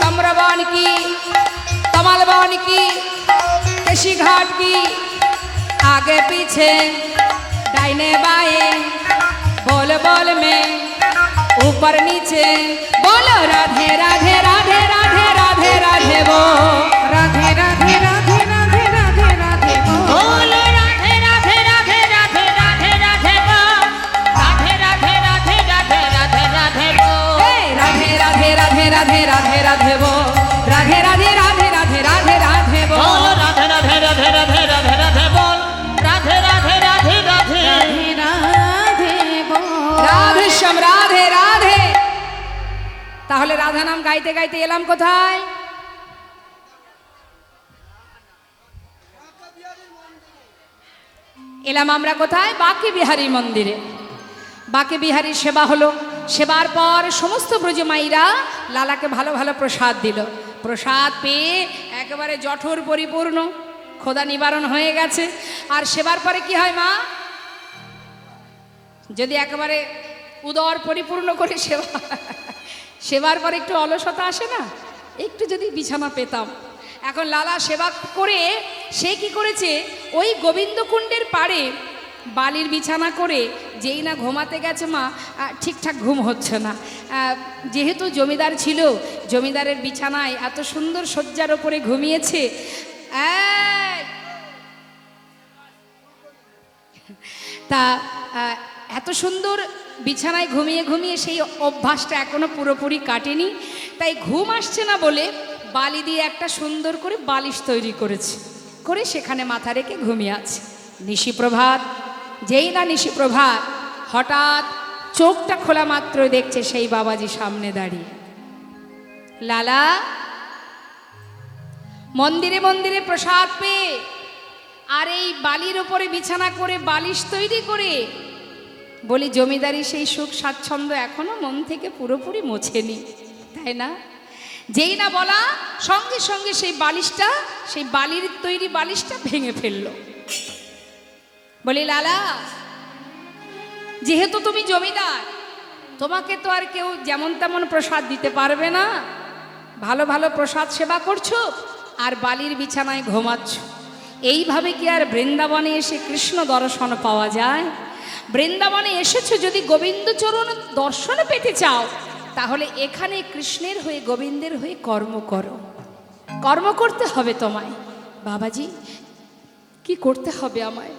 তাম্রবন কি, कमलबन की, केशी घाट की, आगे पीछे दाहिने बाएं, बोल बोल में ऊपर नीचे, बोलो राधे राधे राधे राधे राधे राधे वो राधे राधे राधे राधे राधे राधे बोलो राधे राधे राधे राधे राधे राधे वो राधे राधे राधे राधे राधे राधे वो राधे राधे राधे राधे राधे राधे वो राधे राधे राधे राधे राधे राधे वो बोलो राधे राधे राधे राधे राधे राधे बोल राधे राधे राधे राधे राधे राधे बोल রাধে শ্যাম রাধে রাধে। তাহলে রাধা নাম গাইতে গাইতে এলাম কোথায়? এলাম আমরা কোথায়? বাঁকে বিহারী মন্দিরে। বাঁকে বিহারীর সেবা হলো, সেবার পর সমস্ত ব্রজমাইরা লালাকে ভালো ভালো প্রসাদ দিল। প্রসাদ পেয়ে একেবারে জঠর পরিপূর্ণ, ক্ষুধা নিবারণ হয়ে গেছে। আর সেবার পরে কি হয় মা? যদি একেবারে উদর পরিপূর্ণ করে সেবার পরে একটু অলসতা আসে না, একটু যদি বিছানা পেতাম। এখন লালা সেবা করে সে কি করেছে, ওই গোবিন্দকুণ্ডের পাড়ে বালির বিছানা করে যেই না ঘুমাতে গেছে মা, ঠিকঠাক ঘুম হচ্ছে না। যেহেতু জমিদার ছিল, জমিদারের বিছানায় এত সুন্দর শয্যার ওপরে ঘুমিয়েছে। তা এত সুন্দর বিছানায় ঘুমিয়ে ঘুমিয়ে সেই অভ্যাসটা এখনো পুরোপুরি কাটেনি। তাই ঘুম আসছে না বলে বালি দিয়ে একটা সুন্দর করে বালিশ তৈরি করেছে, করে সেখানে মাথা রেখে ঘুমিয়ে আছে। নিশিপ্রভাত, যেই না নিশিপ্রভাত, হঠাৎ চোখটা খোলা মাত্রই দেখছে সেই বাবাজি সামনে দাঁড়িয়ে। লালা মন্দিরে মন্দিরে প্রসাদ পেয়ে আর এই বালির ওপরে বিছানা করে বালিশ তৈরি করে, বলি জমিদারি সেই সুখ স্বাচ্ছন্দ্য এখনো মন থেকে পুরোপুরি মোছেনি, তাই না? যেই না বলা সঙ্গে সঙ্গে সেই বালিশটা, সেই বালির তৈরি বালিশটা ভেঙে ফেললো। বলি লালা, যেহেতু তুমি জমিদার, তোমাকে তো আর কেউ যেমন তেমন প্রসাদ দিতে পারবে না। ভালো ভালো প্রসাদ সেবা করছো আর বালির বিছানায় ঘুমাচ্ছ। এইভাবে কি আর বৃন্দাবনে এসে কৃষ্ণ দর্শন পাওয়া যায়? বৃন্দাবনে এসেছো যদি গোবিন্দচরণ দর্শন পেতে চাও, তাহলে এখানে কৃষ্ণের হয়ে গোবিন্দের হয়ে কর্ম করো। কর্ম করতে হবে তোমায়। বাবাজি কি করতে হবে আমায়?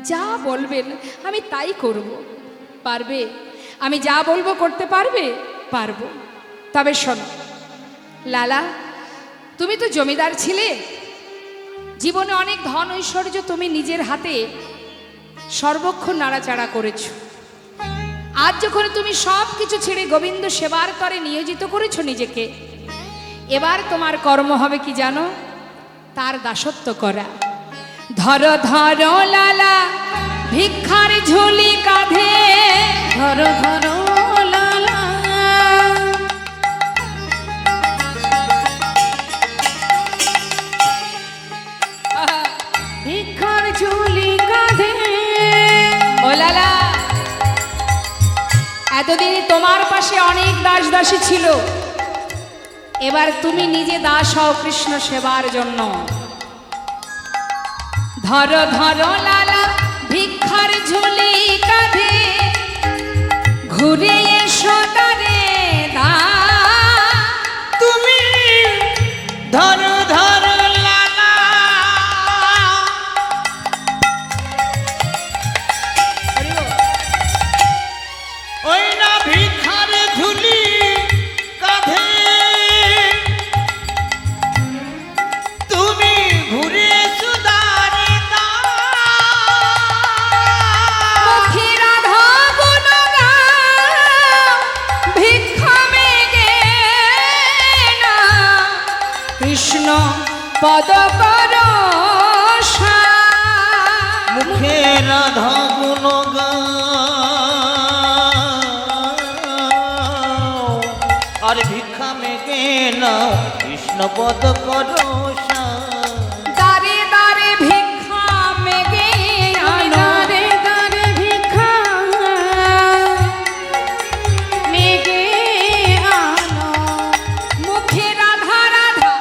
যা বলবেন আমি তাই করব। পারবে? আমি যা বলবো করতে পারবে? পারবো। তবে শোনো লালা, তুমি তো জমিদার ছিলে, জীবনে অনেক ধন ঐশ্বর্য তুমি নিজের হাতে সর্বক্ষণ নাড়াচাড়া করেছ। আজ যখন তুমি সব কিছু ছেড়ে গোবিন্দ সেবার করে নিয়োজিত করেছো নিজেকে, এবার তোমার কর্ম হবে কি জানো? তার দাসত্ব করা। ধরো ধরো লালা ভিক্ষার ঝুলি কাঁধে, ধরো ধরো লালা ভিক্ষার ঝুলি কাঁধে। ও লালা, এতদিন তোমার পাশে অনেক দাস দাসী ছিল, এবার তুমি নিজে দাস হও কৃষ্ণ সেবার জন্য। ধরো ধরো লালা ভিক্ষার ঝুলি কাঁধে, ঘুরে এসো তারে দা। তুমি ধরো ধরো লালা, ওই না ভিক্ষার পদ কর মুখে রাধা গুণ আর ভিক্ষা মেঘে নাও কৃষ্ণ পদ করো দারে দারে ভিক্ষা মেগে আনো দারে দারে ভিক্ষা মেঘে আনো মুখে রাধা রাধা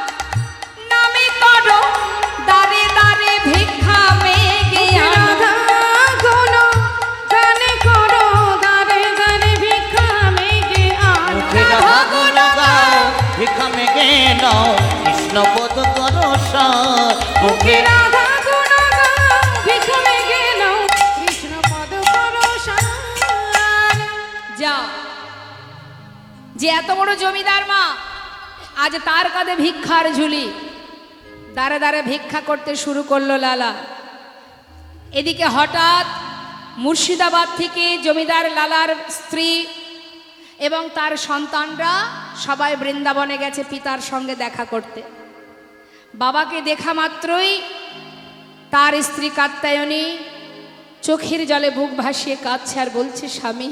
নামে করো দারে দারে ভিক্ষা মেগে আনো রাধা গুণ গানে করো দারে দারে ভিক্ষা মেঘে আনো মুখে রাধা গুণ গাও ভিক্ষা মেঘে নাও কৃষ্ণ পদ করো মুখে রাধা গুণ গাও ভিক্ষা মেঘে নাও কৃষ্ণ পদ করো যাও যে এত বড় জমিদার মা আজ তার কাঁধে ভিক্ষার ঝুলি দাঁড়ে দাঁড়ে ভিক্ষা করতে শুরু করলো লালা। এদিকে হঠাৎ মুর্শিদাবাদ থেকে জমিদার লালার স্ত্রী এবং তার সন্তানরা সবাই বৃন্দাবনে গেছে পিতার সঙ্গে দেখা করতে। বাবাকে দেখা মাত্রই তার স্ত্রী কাত্যায়নী চোখের জলে বুক ভাসিয়ে কাঁদছে আর বলছে, স্বামী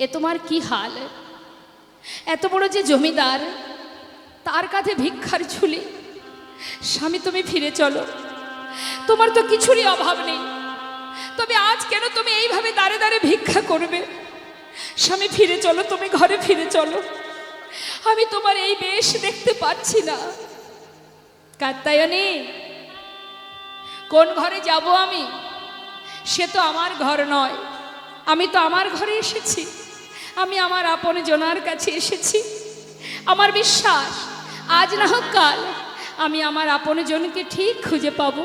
এ তোমার কি হাল? এত বড় যে জমিদার তার কাছে ভিক্ষার ঝুলি। স্বামী তুমি ফিরে চলো, তোমার তো কিছুরই অভাব নেই, তবে আজ কেন তুমি এইভাবে দাঁড়ে দাঁড়ে ভিক্ষা করবে? স্বামী ফিরে চলো, তুমি ঘরে ফিরে চলো, আমি তোমার এই বেশ দেখতে পাচ্ছি না। কাত্যায়নী, কোন ঘরে যাব আমি? সে তো আমার ঘর নয়, আমি তো আমার ঘরে এসেছি, আমি আমার আপন জনার কাছে এসেছি। আমার বিশ্বাস আজ না হোক কাল আমি আমার আপন জনকে ঠিক খুঁজে পাব।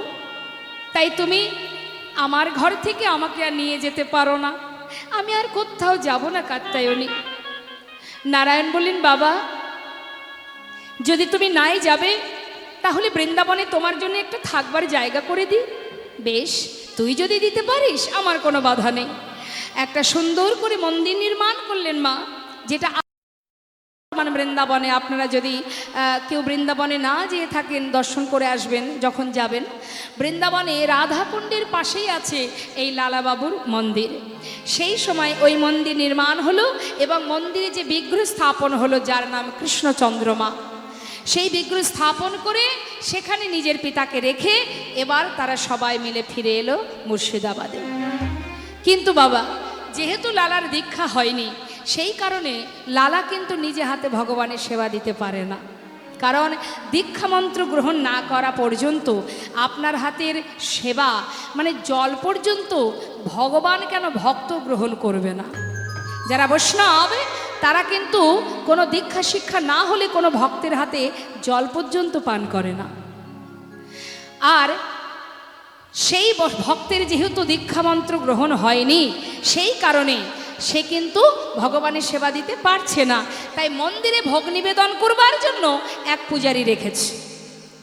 তাই তুমি আমার ঘর থেকে আমাকে আর নিয়ে যেতে পারো না, আমি আর কোথাও যাব না কাত্যায়নী। নারায়ণ বললেন, বাবা যদি তুমি নাই যাবে তাহলে বৃন্দাবনে তোমার জন্য একটা থাকবার জায়গা করে দিই। বেশ, তুই যদি দিতে পারিস আমার কোনো বাধা নেই। একটা সুন্দর করে মন্দির নির্মাণ করলেন মা, যেটা মানে বৃন্দাবনে আপনারা যদি কেউ বৃন্দাবনে না যেয়ে থাকেন দর্শন করে আসবেন যখন যাবেন, বৃন্দাবনে রাধাকুণ্ডের পাশেই আছে এই লালাবাবুর মন্দির। সেই সময় ওই মন্দির নির্মাণ হলো এবং মন্দিরে যে বিগ্রহ স্থাপন হলো যার নাম কৃষ্ণচন্দ্রমা, সেই বিগ্রহ স্থাপন করে সেখানে নিজের পিতাকে রেখে এবার তারা সবাই মিলে ফিরে এলো মুর্শিদাবাদে। কিন্তু বাবা যেহেতু লালার দীক্ষা হয়নি সেই কারণে লালা কিন্তু নিজে হাতে ভগবানের সেবা দিতে পারে না, কারণ দীক্ষা মন্ত্র গ্রহণ না করা পর্যন্ত আপনার হাতের সেবা মানে জল পর্যন্ত ভগবান কেন ভক্ত গ্রহণ করবে না। যারা বৈষ্ণব তারা কিন্তু কোনো দীক্ষা শিক্ষা না হলে কোনো ভক্তের হাতে জল পর্যন্ত পান করে না। আর সেই ভক্তের যেহেতু দীক্ষা মন্ত্র গ্রহণ হয়নি সেই কারণে সে কিন্তু ভগবানের সেবা দিতে পারছে না। তাই মন্দিরে ভোগ নিবেদন করবার জন্য এক পূজারি রেখেছে।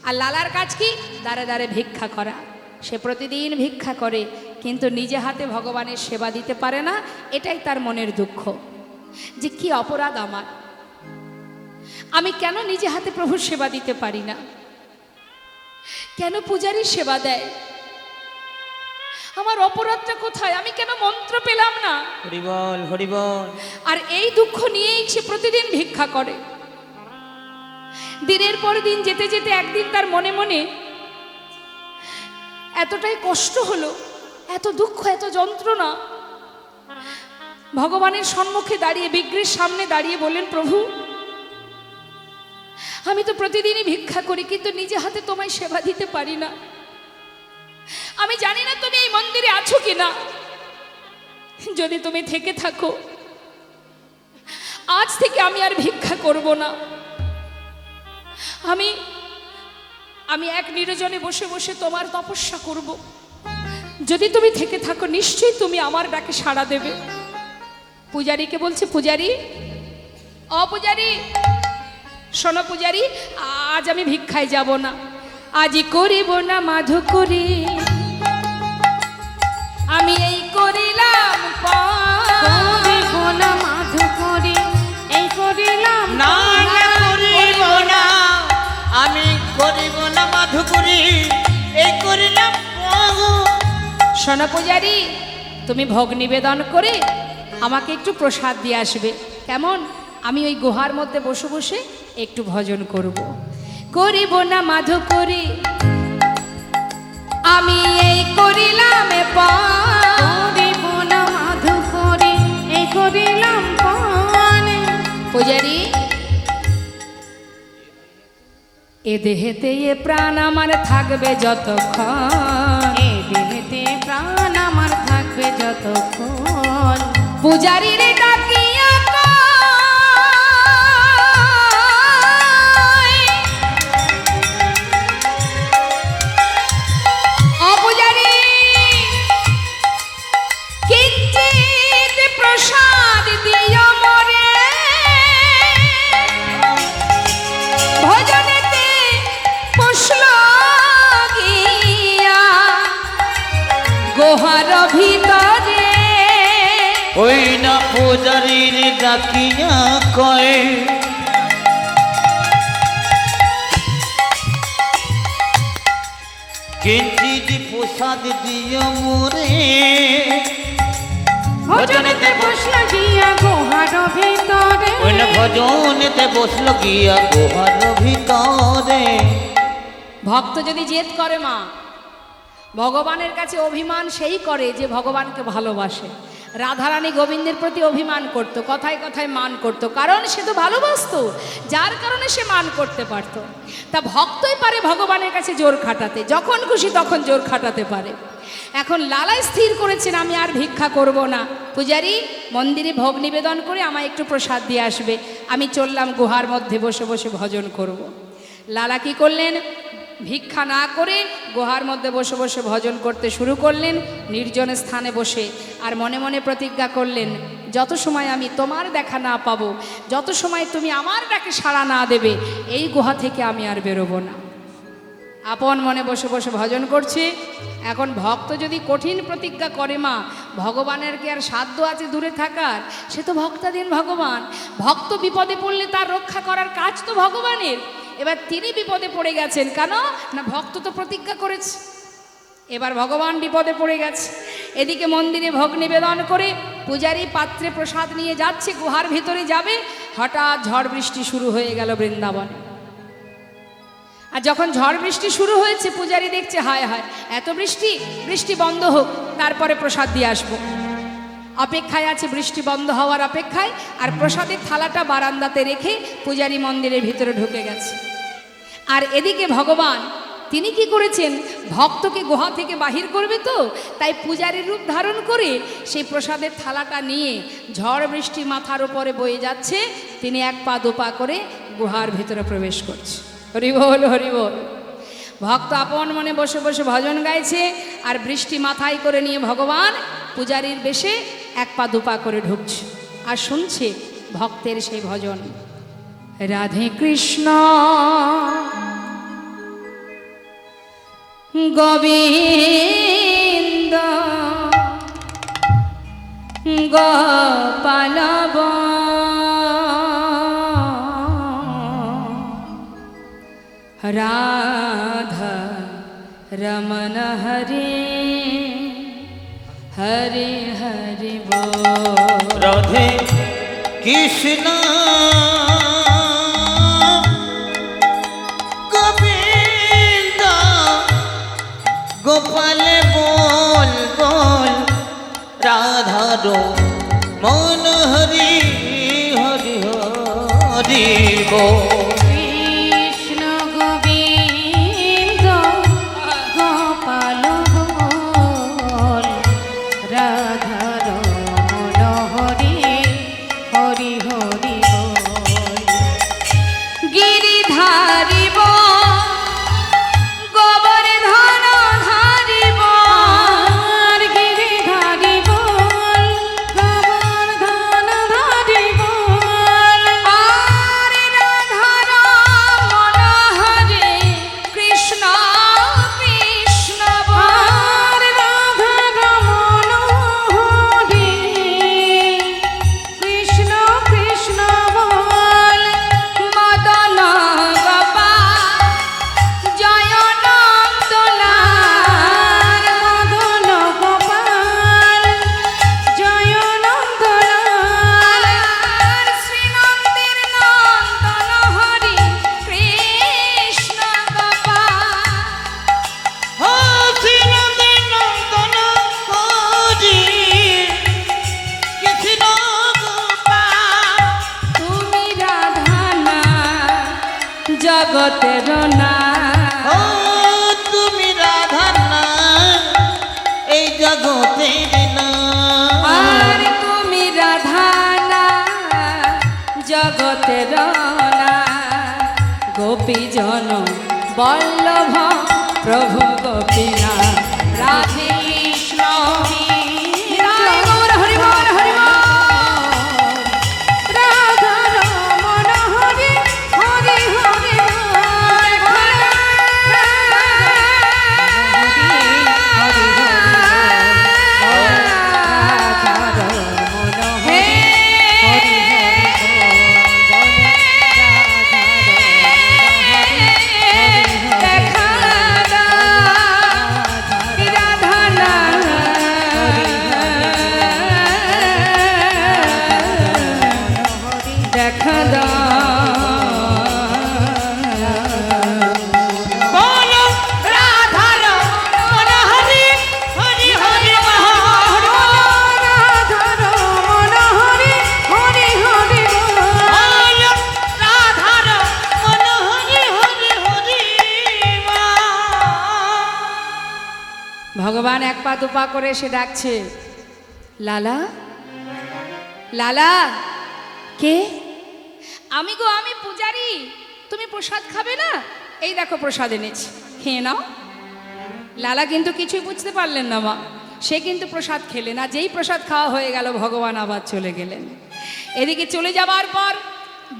আর লালার কাজ কি? দাঁড়ে দাঁড়ে ভিক্ষা করা। সে প্রতিদিন ভিক্ষা করে কিন্তু নিজে হাতে ভগবানের সেবা দিতে পারে না। এটাই তার মনের দুঃখ, যে কি অপরাধ আমার, আমি কেন নিজে হাতে প্রভুর সেবা দিতে পারি না, কেন পূজারী সেবা দেয়, আমার অপরাধটা কোথায়, আমি কেন মন্ত্র পেলাম না। হরিবল হরিবল। আর এই দুঃখ নিয়েই সে প্রতিদিন ভিক্ষা করে। দিনের পর দিন যেতে যেতে একদিন তার মনে মনে এতটাই কষ্ট হলো, এত দুঃখ, এত যন্ত্রণা, ভগবানের সম্মুখে দাঁড়িয়ে বিগ্রহের সামনে দাঁড়িয়ে বললেন, প্রভু আমি তো প্রতিদিনই ভিক্ষা করি কিন্তু নিজে হাতে তোমায় সেবা দিতে পারি না। আমি জানি না তুমি এই মন্দিরে আছো কিনা, যদি তুমি থেকে থাকো আজ থেকে আমি আর ভিক্ষা করব না। আমি এক নির্জনে বসে বসে তোমার তপস্যা করব। যদি তুমি থেকে থাকো নিশ্চয়ই তুমি আমার ডাকে সাড়া দেবে। পূজারীকে বলছে, পূজারী, পূজারী শোনো পূজারী, আজ আমি ভিক্ষায় যাব না, আজই করিব না মাধু করি, আমি এই করিলাম করিব না মাধু করি, এই করিলাম না করিব না, আমি করিব শোনো পূজারি, তুমি ভোগ নিবেদন করে আমাকে একটু প্রসাদ দিয়ে আসবে, কেমন? আমি ওই গুহার মধ্যে বসে বসে একটু ভজন করব। করিব না মাধু করি আমি এই করিলাম করিব না মাধু করি এই করিলাম পান। পূজারি, এ দেহেতে এ প্রাণ আমার থাকবে যতক্ষণ, এ দেহেতে প্রাণ আমার থাকবে যতক্ষণ। পূজারি রে ডাকিয়া কয়, ও পূজারি, কিঞ্চিৎ প্রসাদ দিও মোরে, ভজনেতে বসল গিয়া গুহার ভিতরে। ওই না পূজারীর ডাকিয়া কয়, কিঞ্চিৎ প্রসাদ দিও মোরে, ভজনেতে বসল গিয়া গুহার ভিতরে। ওই না ভজনেতে বসল গিয়া গুহার ভিতরে। ভক্ত যদি জেদ করে মা, ভগবানের কাছে অভিমান সেই করে যে ভগবানকে ভালোবাসে। রাধারানী গোবিন্দের প্রতি অভিমান করত, কথায় কথায় মান করত, কারণ সে তো ভালোবাসতো, যার কারণে সে মান করতে পারত। তা ভক্তই পারে ভগবানের কাছে জোর খাটাতে, যখন খুশি তখন জোর খাটাতে পারে। এখন লালাই স্থির করেছেন আমি আর ভিক্ষা করব না, পূজারি মন্দিরে ভোগ নিবেদন করে আমায় একটু প্রসাদ দিয়ে আসবে, আমি চললাম গুহার মধ্যে বসে বসে ভজন করব। লালা কি করলেন? ভিক্ষা না করে গুহার মধ্যে বসে বসে ভজন করতে শুরু করলেন, নির্জন স্থানে বসে। আর মনে মনে প্রতিজ্ঞা করলেন, যত সময় আমি তোমার দেখা না পাবো, যত সময় তুমি আমার ডাকে সাড়া না দেবে, এই গুহা থেকে আমি আর বেরোবো না। আপন মনে বসে বসে ভজন করছে। এখন ভক্ত যদি কঠিন প্রতিজ্ঞা করে মা, ভগবানের কি আর সাধ্য আছে দূরে থাকার? সে তো ভক্তাধীন ভগবান, ভক্ত বিপদে পড়লে তার রক্ষা করার কাজ তো ভগবানের। এবার তিনি বিপদে পড়ে গেছেন, কেন না ভক্ত তো প্রতিজ্ঞা করেছে। এবার ভগবান বিপদে পড়ে গেছে। এদিকে মন্দিরে ভোগ নিবেদন করে পূজারী পাত্রে প্রসাদ নিয়ে যাচ্ছে, গুহার ভিতরে যাবে, হঠাৎ ঝড় বৃষ্টি শুরু হয়ে গেল বৃন্দাবনে। আর যখন ঝড় বৃষ্টি শুরু হয়েছে, পূজারী দেখছে হায় হায় এত বৃষ্টি, বৃষ্টি বন্ধ হোক তারপরে প্রসাদ দিয়ে আসবো। অপেক্ষায় আছে, বৃষ্টি বন্ধ হওয়ার অপেক্ষায়। আর প্রসাদের থালাটা বারান্দাতে রেখে পূজারী মন্দিরের ভিতরে ঢুকে গেছে। আর এদিকে ভগবান তিনি কি করেছেন, ভক্তকে গুহা থেকে বাহির করবে তো, তাই পূজারীর রূপ ধারণ করে সেই প্রসাদের থালাটা নিয়ে ঝড় বৃষ্টি মাথার উপরে বয়ে যাচ্ছে, তিনি এক পা দুপা করে গুহার ভিতরে প্রবেশ করছে। হরি বল, হরি বল। ভক্ত আপন মনে বসে বসে ভজন গাইছে, আর বৃষ্টি মাথায় করে নিয়ে ভগবান পূজারীর বেশে এক পা দুপা করে ঢুকছে আর শুনছে ভক্তের সেই ভজন। রাধে কৃষ্ণ গোবিন্দ গোপাল রাধা রমন হরে হরে হরে বল। রাধে কৃষ্ণ গোবিন্দ গোপাল বল বল, রাধার মন হরি হরি হরি বল। কৃষ্ণ গোবিন্দ গোপাল বল, রাধার মন হরি হরি হরি বল। গিরিধারি গোবর্ধন ধারিব, আর গিরিধারি বল, গোবর্ধন ধারি বল। আর রাধার জগতের না ও তুমি রাধার না এই জগতের না আর তুমি রাধা না জগতের না গোপীজন বল্লভ প্রভু গোপীনা রাধে কৃষ্ণ রাধে গৌর হরি বল হরি বল রাধা রমন হরি হরি হরি দেখা দাও বলো রাধা রমন হরি হরি হরি রাধা রমন হরি হরি হরি বলো রাধা রমন হরি হরি হরি ভগবান এক পা দুপা করে এসে ডাকছে লালা লালা কে আমি গো আমি পূজারি তুমি প্রসাদ খাবে না এই দেখো প্রসাদ এনেছি খেয়ে নাও লালা কিন্তু কিছুই বুঝতে পারলেন না মা সে কিন্তু প্রসাদ খেলেন না যেই প্রসাদ খাওয়া হয়ে গেল ভগবান আবার চলে গেলেন এদিকে চলে যাবার পর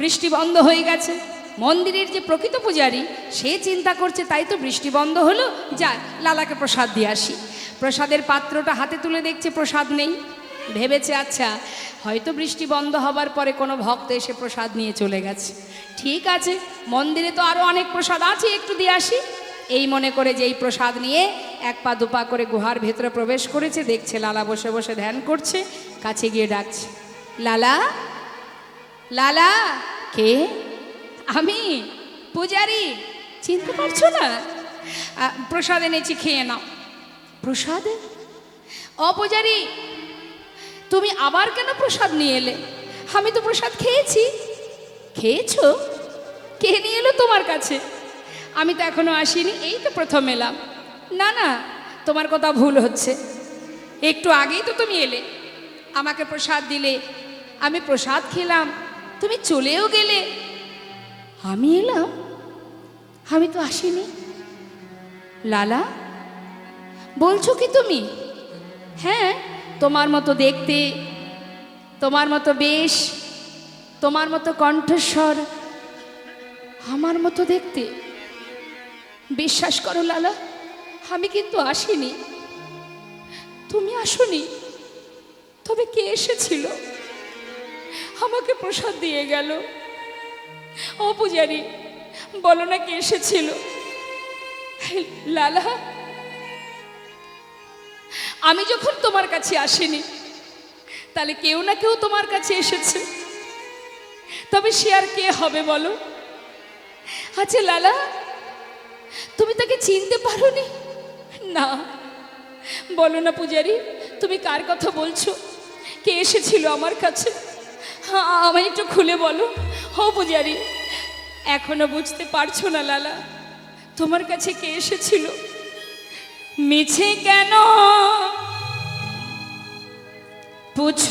বৃষ্টি বন্ধ হয়ে গেছে মন্দিরের যে প্রকৃত পূজারি সে চিন্তা করছে তাই তো বৃষ্টি বন্ধ হলো যা লালাকে প্রসাদ দিয়ে আসি প্রসাদের পাত্রটা হাতে তুলে দেখছে প্রসাদ নেই ভেবেছে আচ্ছা হয়তো বৃষ্টি বন্ধ হবার পরে কোনো ভক্ত এসে প্রসাদ নিয়ে চলে গেছে ঠিক আছে মন্দিরে তো আরও অনেক প্রসাদ আছে একটু দিয়ে আসি এই মনে করে যেই প্রসাদ নিয়ে এক পা দুপা করে গুহার ভেতরে প্রবেশ করেছে দেখছে লালা বসে বসে ধ্যান করছে কাছে গিয়ে ডাকছে লালা লালা কে আমি পূজারি চিনতে পারছো না প্রসাদ এনেছি খেয়ে নাও প্রসাদ ও পূজারি তুমি আবার কেন প্রসাদ নিয়ে এলে আমি তো প্রসাদ খেয়েছি খেয়েছো কে নিয়ে এলো তোমার কাছে আমি তো এখনো আসিনি এই তো প্রথম এলাম না না তোমার কথা ভুল হচ্ছে একটু আগেই তো তুমি এলে আমাকে প্রসাদ দিলে আমি প্রসাদ খেলাম তুমি চলেও গেলে আমি এলাম আমি তো আসিনি লালা বলছো কি তুমি হ্যাঁ তোমার মতো দেখতে তোমার মতো বেশ তোমার মতো কণ্ঠস্বর আমার মতো দেখতে বিশ্বাস করো লালা আমি কিন্তু আসিনি তুমি আসোনি তবে কে এসেছিল আমাকে প্রসাদ দিয়ে গেল ও পূজারি বলো না কে এসেছিল লালা আমি যখন তোমার কাছে আসিনি তাহলে কেউ না কেউ তোমার কাছে এসেছে তবে সে আর কে হবে বলো আচ্ছা লালা তুমি তাকে চিনতে পারোনি না বলো না পূজারি তুমি কার কথা বলছো কে এসেছিল আমার কাছে আমায় একটু খুলে বলো ও পূজারি এখনো বুঝতে পারছো না লালা তোমার কাছে কে এসেছিল মিছে কেন পুছ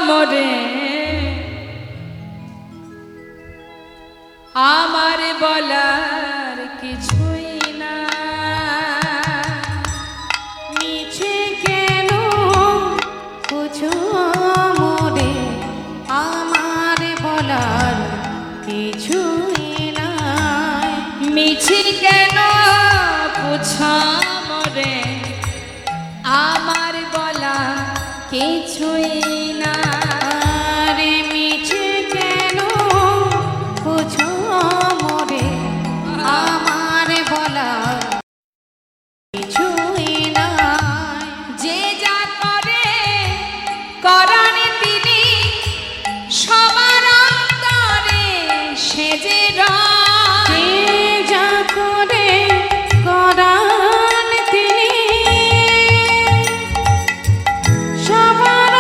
মরে আমার বলার কিছুই না মিছে কেন পুছো মোরে আমার বলার কিছুই নাই মিছে কেন পুছ মরে আমার বলা কিছুই না আরে মিছে কেন পুছো মোরে আমার বলার কিছুই নাই যে যা করে করেন তিনি সবার অন্তরে সে যে যে যা করে করান তিনি সবার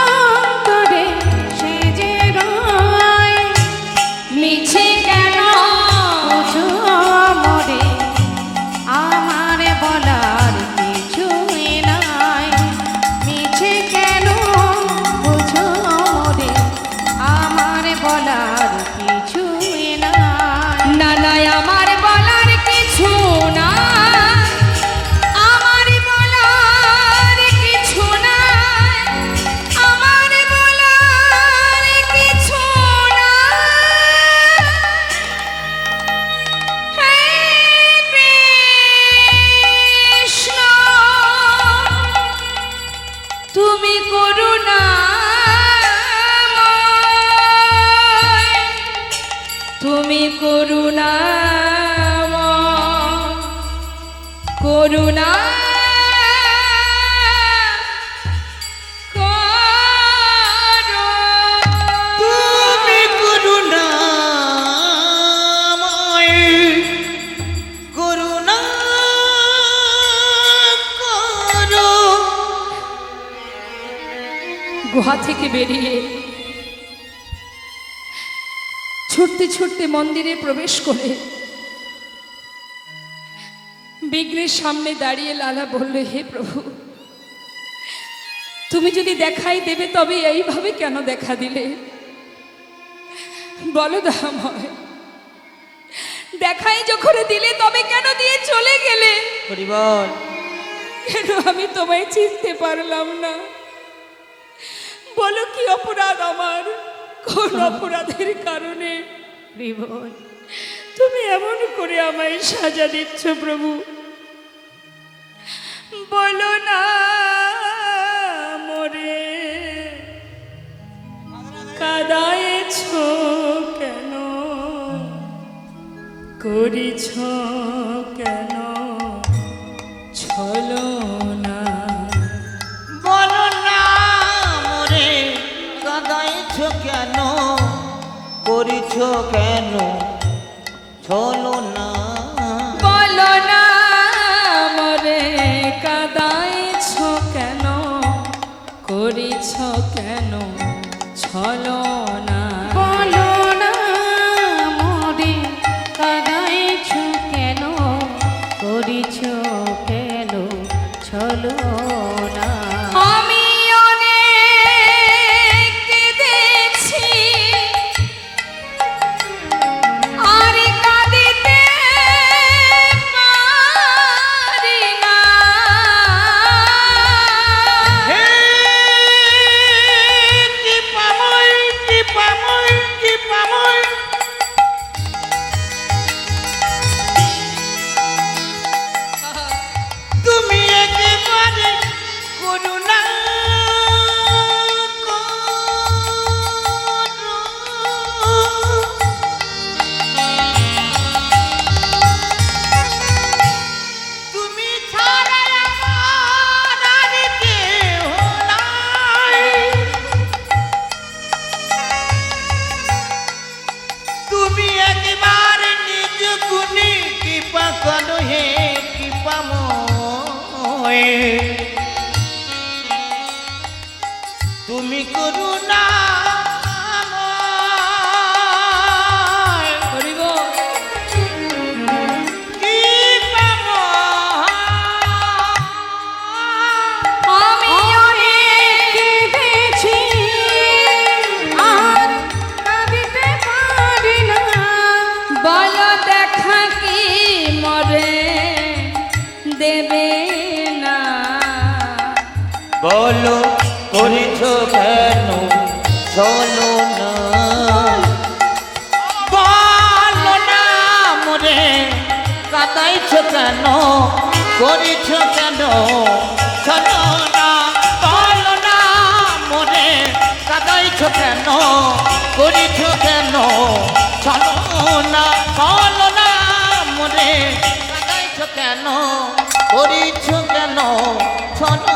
তুমি করুণা তুমি করুণা করুণা তুমি করুণাময়, করুণা করো। গুহা থেকে বেরিয়ে ছুটতে ছুটতে মন্দিরে প্রবেশ করে বিঘ্নের সামনে দাঁড়িয়ে লালা বলল, হে প্রভু, তুমি যদি দেখাই দেবে তবে এইভাবে কেন দেখা দিলে? বলো দয়াময়, দেখাই যখন দিলে তবে কেন দিয়ে চলে গেলে? হরিবল। কেন আমি তোমায় চিনতে পারলাম না? বলো কি অপরাধ আমার? কোন অপরাধের কারণে বিবল তুমি এমন করে আমায় সাজা দিচ্ছ প্রভু? বলো না মোরে কাদায়েছ কেন, করিছ কেন ছলনা? বলো না মোরে কাঁদাইছ কেন, করিছ কেন ছলনা? বলো না মোরে কাদাইছ কেন, করিছ কেন ছলনা? বলো না মোরে কাদাইছ কেন, করিছ কেন ছলনা? আমি অনেক কেঁদেছি আর কাঁদিতে পারি না। হে কি পামই, কি পামই, কি পামই। তুমি একেবারে করুণা করো। তুমি ছাড়া আমার আর কেহ নাই। তুমি একেবারে নিজ গুণে কৃপা করো হে কৃপাময়। তুমি করুণা করিব আমি অনেক কেঁদেছি আর কাঁদিতে পারি না। বলো দেখা কি মরে দেবে না? বলো করিছ কেন ছলনা? বলো না মোরে কাঁদাইছ কেন, করিছ কেন ছলনা? বলো না মোরে কাঁদাইছ কেন, করিছ কেন ছলনা? বলো না মোরে কাঁদাইছ কেন, করিছ কেন ছলনা?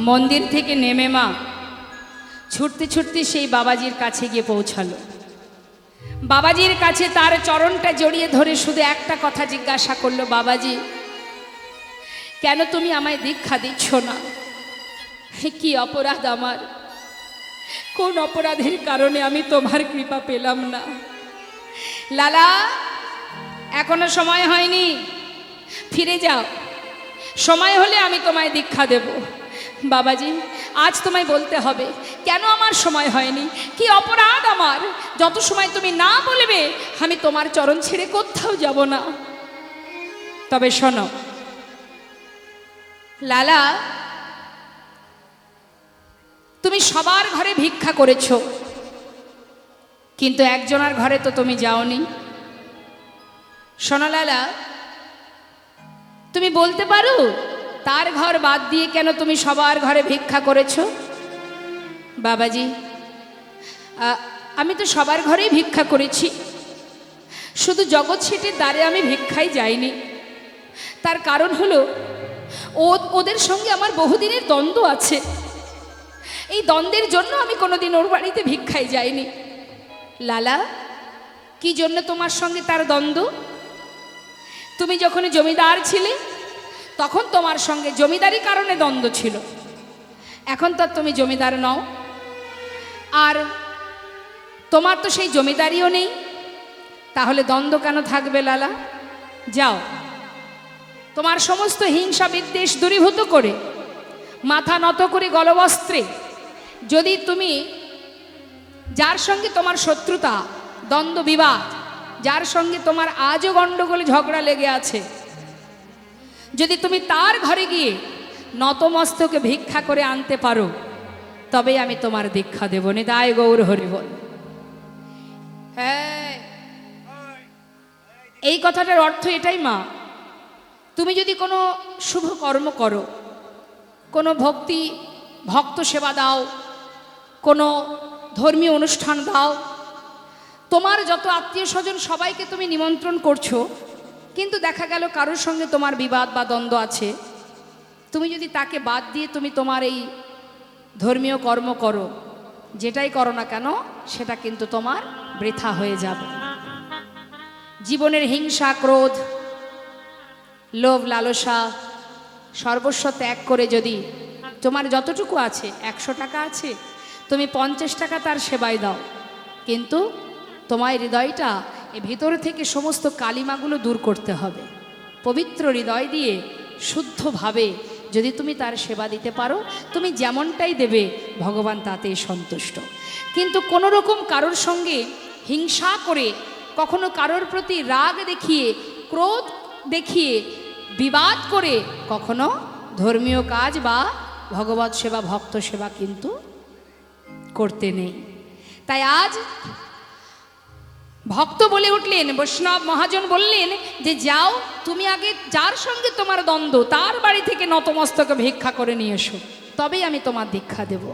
মন্দির থেকে নেমে মা ছুটতে ছুটতে সেই বাবাজির কাছে গিয়ে পৌঁছালো। বাবাজির কাছে তার চরণটা জড়িয়ে ধরে শুধু একটা কথা জিজ্ঞাসা করলো, বাবাজি কেন তুমি আমায় দীক্ষা দিচ্ছ না? কি অপরাধ আমার? কোন অপরাধের কারণে আমি তোমার কৃপা পেলাম না? লালা, এখনো সময় হয়নি, ফিরে যাও, সময় হলে আমি তোমায় দীক্ষা দেব। বাবাজি আজ তোমায় বলতে হবে কেন আমার সময় হয়নি, কি অপরাধ আমার? যত সময় তুমি না বলবে আমি তোমার চরণ ছেড়ে কোথাও যাব না। তবে শোনো লালা, তুমি সবার ঘরে ভিক্ষা করেছো, কিন্তু একজনের ঘরে তো তুমি যাওনি। শোনো লালা, তুমি বলতে পারো তার ঘর বাদ দিয়ে কেন তুমি সবার ঘরে ভিক্ষা করেছো? বাবাজি, আমি তো সবার ঘরেই ভিক্ষা করেছি, শুধু জগৎ শেঠের দ্বারে আমি ভিক্ষাই যাইনি। তার কারণ হলো ওদের সঙ্গে আমার বহুদিনের দ্বন্দ্ব আছে। এই দ্বন্দ্বের জন্য আমি কোনোদিন ওর বাড়িতে ভিক্ষায় যাইনি। লালা, কি জন্য তোমার সঙ্গে তার দ্বন্দ্ব? তুমি যখন জমিদার ছিলে তখন তোমার সঙ্গে জমিদারি কারণে দ্বন্দ্ব ছিল। এখন তো তুমি জমিদার নও, আর তোমার তো সেই জমিদারিও নেই, তাহলে দ্বন্দ্ব কেন থাকবে? লালা, যাও, তোমার সমস্ত হিংসা বিদ্বেষ দূরীভূত করে মাথা নত করে গলবস্ত্রে, যদি তুমি যার সঙ্গে তোমার শত্রুতা, দ্বন্দ্ব, বিবাদ, যার সঙ্গে তোমার আজও গণ্ডগোল ঝগড়া লেগে আছে, যদি তুমি তার ঘরে গিয়ে নতমস্তকে ভিক্ষা করে আনতে পারো, তবে আমি তোমার দীক্ষা দেব। নিতাই গৌর হরি বল। হ্যাঁ, এই কথাটার অর্থ এটাই মা, তুমি যদি কোনো শুভ কর্ম করো, কোনো ভক্ত সেবা দাও, কোনো ধর্মীয় অনুষ্ঠান দাও, তোমার যত আত্মীয় স্বজন সবাইকে তুমি নিমন্ত্রণ করছো, কিন্তু দেখা গেল কারোর সঙ্গে তোমার বিবাদ বা দ্বন্দ্ব আছে, তুমি যদি তাকে বাদ দিয়ে তুমি তোমার এই ধর্মীয় কর্ম করো, যেটাই করো না কেন সেটা কিন্তু তোমার বৃথা হয়ে যাবে। জীবনের হিংসা, ক্রোধ, লোভ, লালসা সর্বস্ব ত্যাগ করে যদি তোমার যতটুকু আছে, 100 টাকা আছে, তুমি 50 টাকা তার সেবায় দাও, কিন্তু তোমার হৃদয়টা এ ভিতর থেকে সমস্ত কালিমাগুলো দূর করতে হবে। পবিত্র হৃদয় দিয়ে শুদ্ধভাবে যদি তুমি তার সেবা দিতে পারো, তুমি যেমনটাই দেবে ভগবান তাতেই সন্তুষ্ট। কিন্তু কোনো রকম কারোর সঙ্গে হিংসা করে, কখনো কারোর প্রতি রাগ দেখিয়ে, ক্রোধ দেখিয়ে, বিবাদ করে কখনো ধর্মীয় কাজ বা ভগবত সেবা, ভক্ত সেবা কিন্তু করতে নেই। তাই আজ ভক্ত বলে উঠলেন, বৈষ্ণব মহাজন বললেন যে যাও, তুমি আগে যার সঙ্গে তোমার দ্বন্দ্ব তার বাড়ি থেকে নতমস্তকে ভিক্ষা করে নিয়ে এসো, তবেই আমি তোমার দীক্ষা দেব।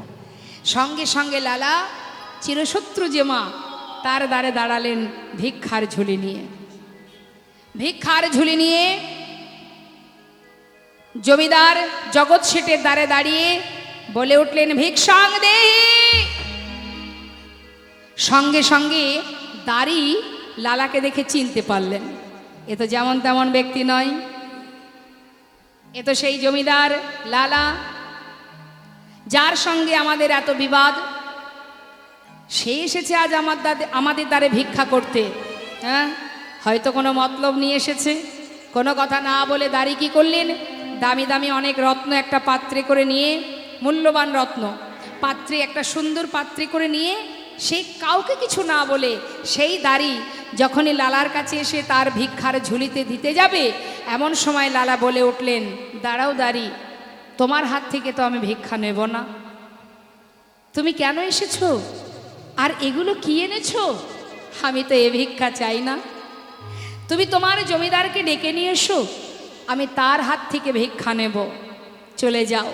সঙ্গে সঙ্গে লালা, চিরশত্রু যে মা, তার দ্বারে দাঁড়ালেন ভিক্ষার ঝুলি নিয়ে। ভিক্ষার ঝুলি নিয়ে জমিদার জগৎ শেঠের দ্বারে দাঁড়িয়ে বলে উঠলেন, ভিক্ষাং দেহি। সঙ্গে সঙ্গে দাঁড়ি লালাকে দেখে চিনতে পারলেন, এ তো যেমন তেমন ব্যক্তি নয়, এ তো সেই জমিদার লালা, যার সঙ্গে আমাদের এত বিবাদ। সে এসেছে আজ আমাদের দ্বারে ভিক্ষা করতে। হ্যাঁ, হয়তো কোনো মতলব নিয়ে এসেছে। কোনো কথা না বলে দাঁড়ি কি করলেন, দামি দামি অনেক রত্ন একটা পাত্রে করে নিয়ে, মূল্যবান রত্ন পাত্রে, একটা সুন্দর পাত্রে করে নিয়ে, সে কাউকে কিছু না বলে সেই দাড়ি যখনই লালার কাছে এসে তার ভিক্ষার ঝুলিতে দিতে যাবে, এমন সময় লালা বলে উঠলেন, দাঁড়াও দাড়ি, তোমার হাত থেকে তো আমি ভিক্ষা নেব না। তুমি কেন এসেছো? আর এগুলো কি এনেছো? আমি তো এ ভিক্ষা চাই না। তুমি তোমার জমিদারকে ডেকে নিয়ে এসো, আমি তার হাত থেকে ভিক্ষা নেব, চলে যাও।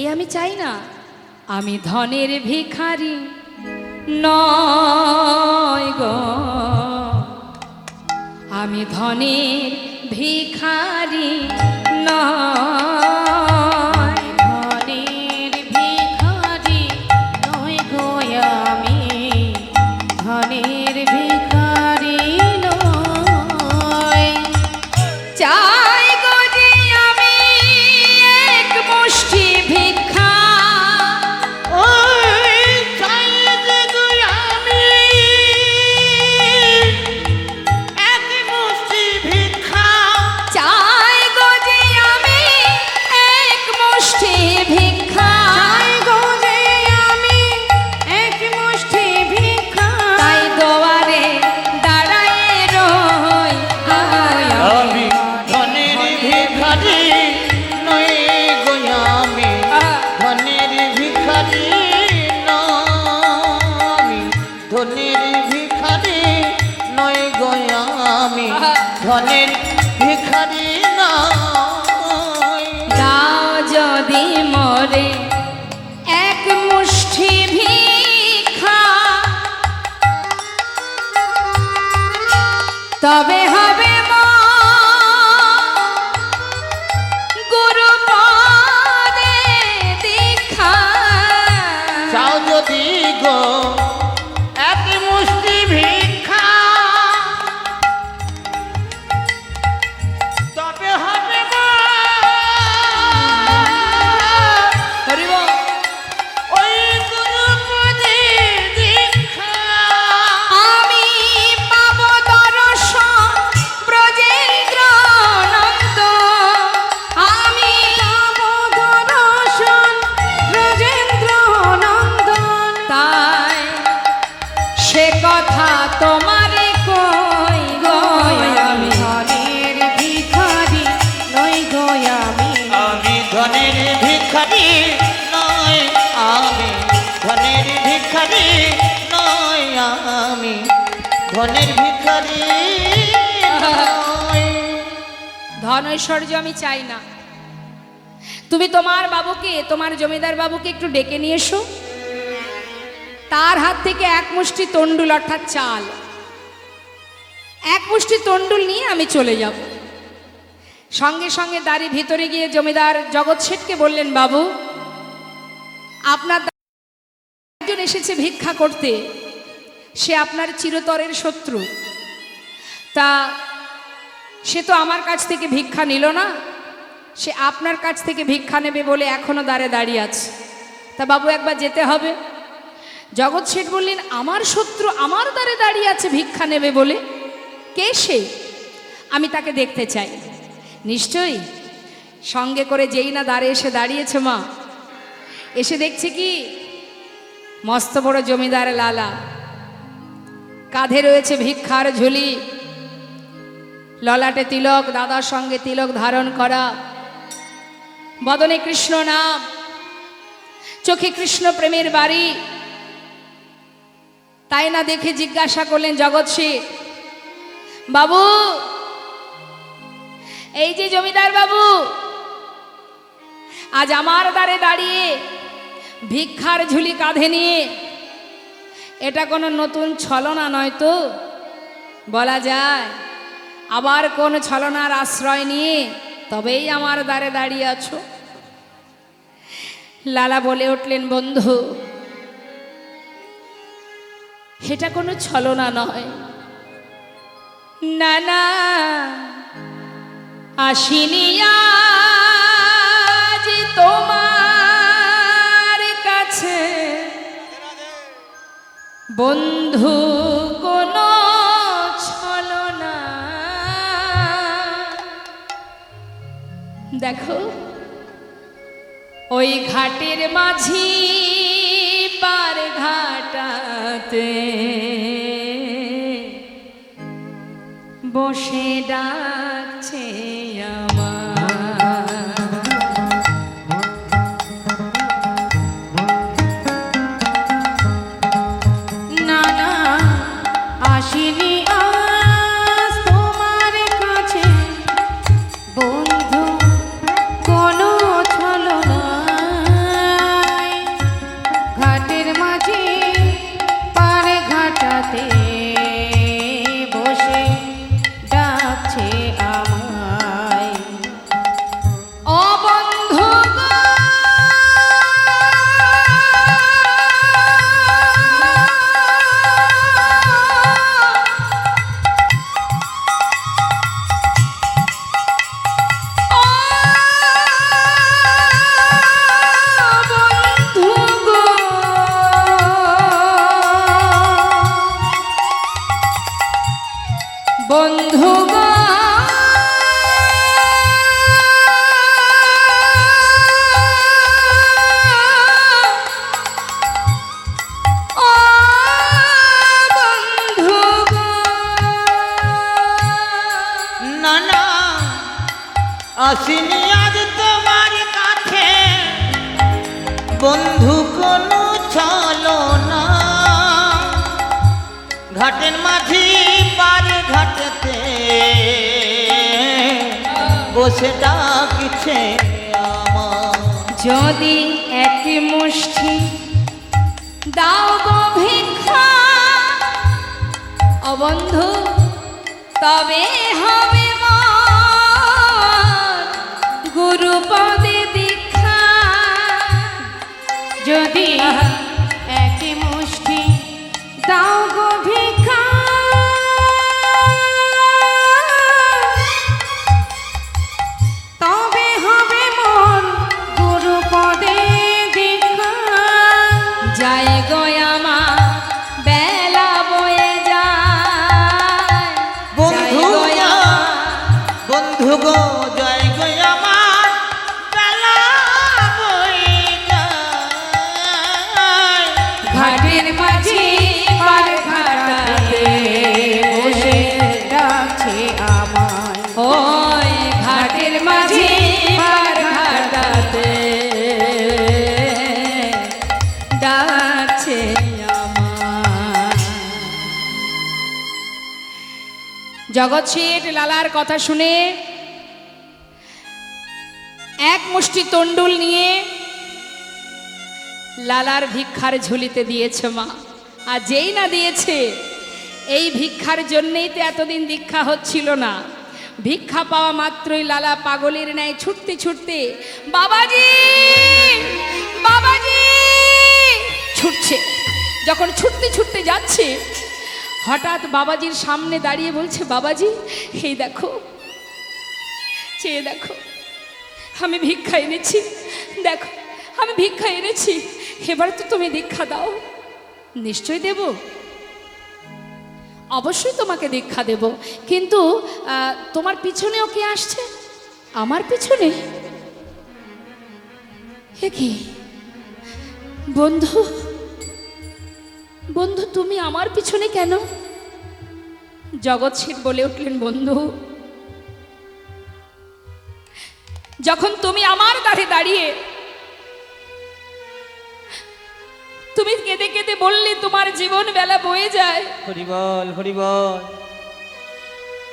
এ আমি চাই না। আমি ধনের ভিখারি নয় গো, আমি ধনের ভিখারি নয়, ধনের ভিখারি নই গো আমি, ধনের ভিখারি নই। চাই গো যে আমি এক মুষ্টি ভিক্ষা, ওই চাই যে তুই আমি এক মুষ্টি ভিক্ষা, চাই গো যে আমি এক মুষ্টি ভিক্ষা, চাই গো যে আমি এক মুষ্টি ভিক্ষা, তাই দোয়ারে দাঁড়ায় রই আমি ধনের ভিখারি নই গো আমি, ধনের ভিখারি নই, ধনের ভিখারি নই গো আমি, ধনের ভিখারি নই। দাও ঘরে এক মুষ্টি ভিক্ষা, তবে হবে মা গুরু পদে দীক্ষা। চাও যদি গো এক মুষ্টি ভিক্ষা, তবে হবে মা হরি বল। ওই গুরু পদে দীক্ষা। আমি পাব দর্শন ব্রজেন্দ্র নন্দ, আমি পাব দর্শন ব্রজেন্দ্র নন্দন। তাই সে কথা তোমারে কই গো আমি। ধনের ভিখারি নই গো আমি। আমি ধনের ভিখারি নয়, আমি ধনের ভিখারি নয়, আমি ধনের ভিখারি নয়। ধন ঐশ্বর্য আমি চাই না। তুমি তোমার বাবুকে, তোমার জমিদার বাবুকে একটু ডেকে নিয়ে এসো। তার হাত থেকে এক মুষ্টি তন্ডুল অর্থাৎ চাল, এক মুষ্টি তন্ডুল নিয়ে আমি চলে যাব। সঙ্গে সঙ্গে দাঁড়ি ভিতরে গিয়ে জমিদার জগৎ শেঠকে বললেন, বাবু আপনার একজন এসেছে ভিক্ষা করতে, সে আপনার চিরতরের শত্রু। তা সে তো আমার কাছ থেকে ভিক্ষা নিল না, সে আপনার কাছ থেকে ভিক্ষা নেবে বলে এখনো দাঁড়ে দাঁড়িয়ে আছে। তা বাবু একবার যেতে হবে। জগৎ শেঠ বললেন, আমার শত্রু আমার দ্বারে দাঁড়িয়ে আছে ভিক্ষা নেবে বলে? কে সে? আমি তাকে দেখতে চাই। নিশ্চয়ই। সঙ্গে করে যেই না দ্বারে এসে দাঁড়িয়েছে মা, এসে দেখছে কি মস্ত বড় জমিদার লালা, কাঁধে রয়েছে ভিক্ষার ঝুলি, ললাটে তিলক, দাদার সঙ্গে তিলক ধারণ করা, বদনে কৃষ্ণ নাম, চোখে কৃষ্ণ প্রেমের বাড়ি। তাই না দেখে জিজ্ঞাসা করলেন জগৎ শেঠ, বাবু এই যে জমিদার বাবু আজ আমার দ্বারে দাঁড়িয়ে ভিক্ষার ঝুলি কাঁধে নিয়ে, এটা কোনো নতুন ছলনা নয় তো? বলা যায় আবার কোন ছলনার আশ্রয় নিয়ে তবেই আমার দ্বারে দাঁড়িয়ে আছো? লালা বলে উঠলেন, বন্ধু এটা কোনো ছলনা নয়। না না, আসিনি আজ তোমার কাছে বন্ধু কোনো ছলনা। দেখো ওই ঘাটের মাঝি পার ঘাটাতে বসে ডাকছে আমার। না না, আসিনি আজ তোমার কাছে বন্ধু কোনো ছলনায়। ঘাটের মাঝে পার ঘাটাতে বসে ডাকছে আমায়। ও বন্ধু গো, ও বন্ধু গো, বন্ধু গো, ও বন্ধু গো। না না, আসিনি আজ তোমার কাছে বন্ধু কোনো ছলনা। ঘাটের মাঝি পার ঘাটেতে বসে ডাকছে আমার। যদি এক মুষ্টি দাও গো ভিক্ষা ও বন্ধু তবে হবে মোর গুরুপদে দীক্ষা। যদি এক মুষ্টি দাও গো ভিক্ষা, তবে হবে মোর গুরুপদে দীক্ষা। যায় গো আমার বেলা বয়ে যায়, বন্ধু যায় গো আমার বন্ধু গো জয় গো আমার বেলা বয়ে যায়। ঘাটের মাঝে পার ঘাটাতে বসে ডাকছে আমায়। ওই ঘাটের মাঝে পার ঘাটাতে ডাকছে আমার। জগৎ শেঠ লালার কথা শুনে এক মুষ্টি তন্ডুল নিয়ে লালার ভিক্ষার ঝুলিতে দিয়েছে মা। আর যেই না দিয়েছে, এই ভিক্ষার জন্যেই তো এতদিন দীক্ষা হচ্ছিল না। ভিক্ষা পাওয়া মাত্রই লালা পাগলের ন্যায় ছুটতে ছুটতে বাবাজি বাবাজি ছুটছে। যখন ছুটতে ছুটতে যাচ্ছে, হঠাৎ বাবাজির সামনে দাঁড়িয়ে বলছে, বাবাজি এই দেখো, চেয়ে দেখো, আমি ভিক্ষা এনেছি, দেখো আমি ভিক্ষা এনেছি, এবার তো তুমি দীক্ষা দাও। নিশ্চয় দেব, অবশ্যই তোমাকে দীক্ষা দেব, কিন্তু তোমার পিছনেও কে আসছে? আমার পিছনে? হে কি বন্ধু, বন্ধু তুমি আমার পিছনে কেন? জগৎ শেঠ বলে উঠলেন, বন্ধু যখন তুমি আমার দ্বারে দাঁড়িয়ে তুমি কেঁদে কেঁদে বললে তোমার জীবন বেলা বয়ে যায়, হরিবল হরিবল।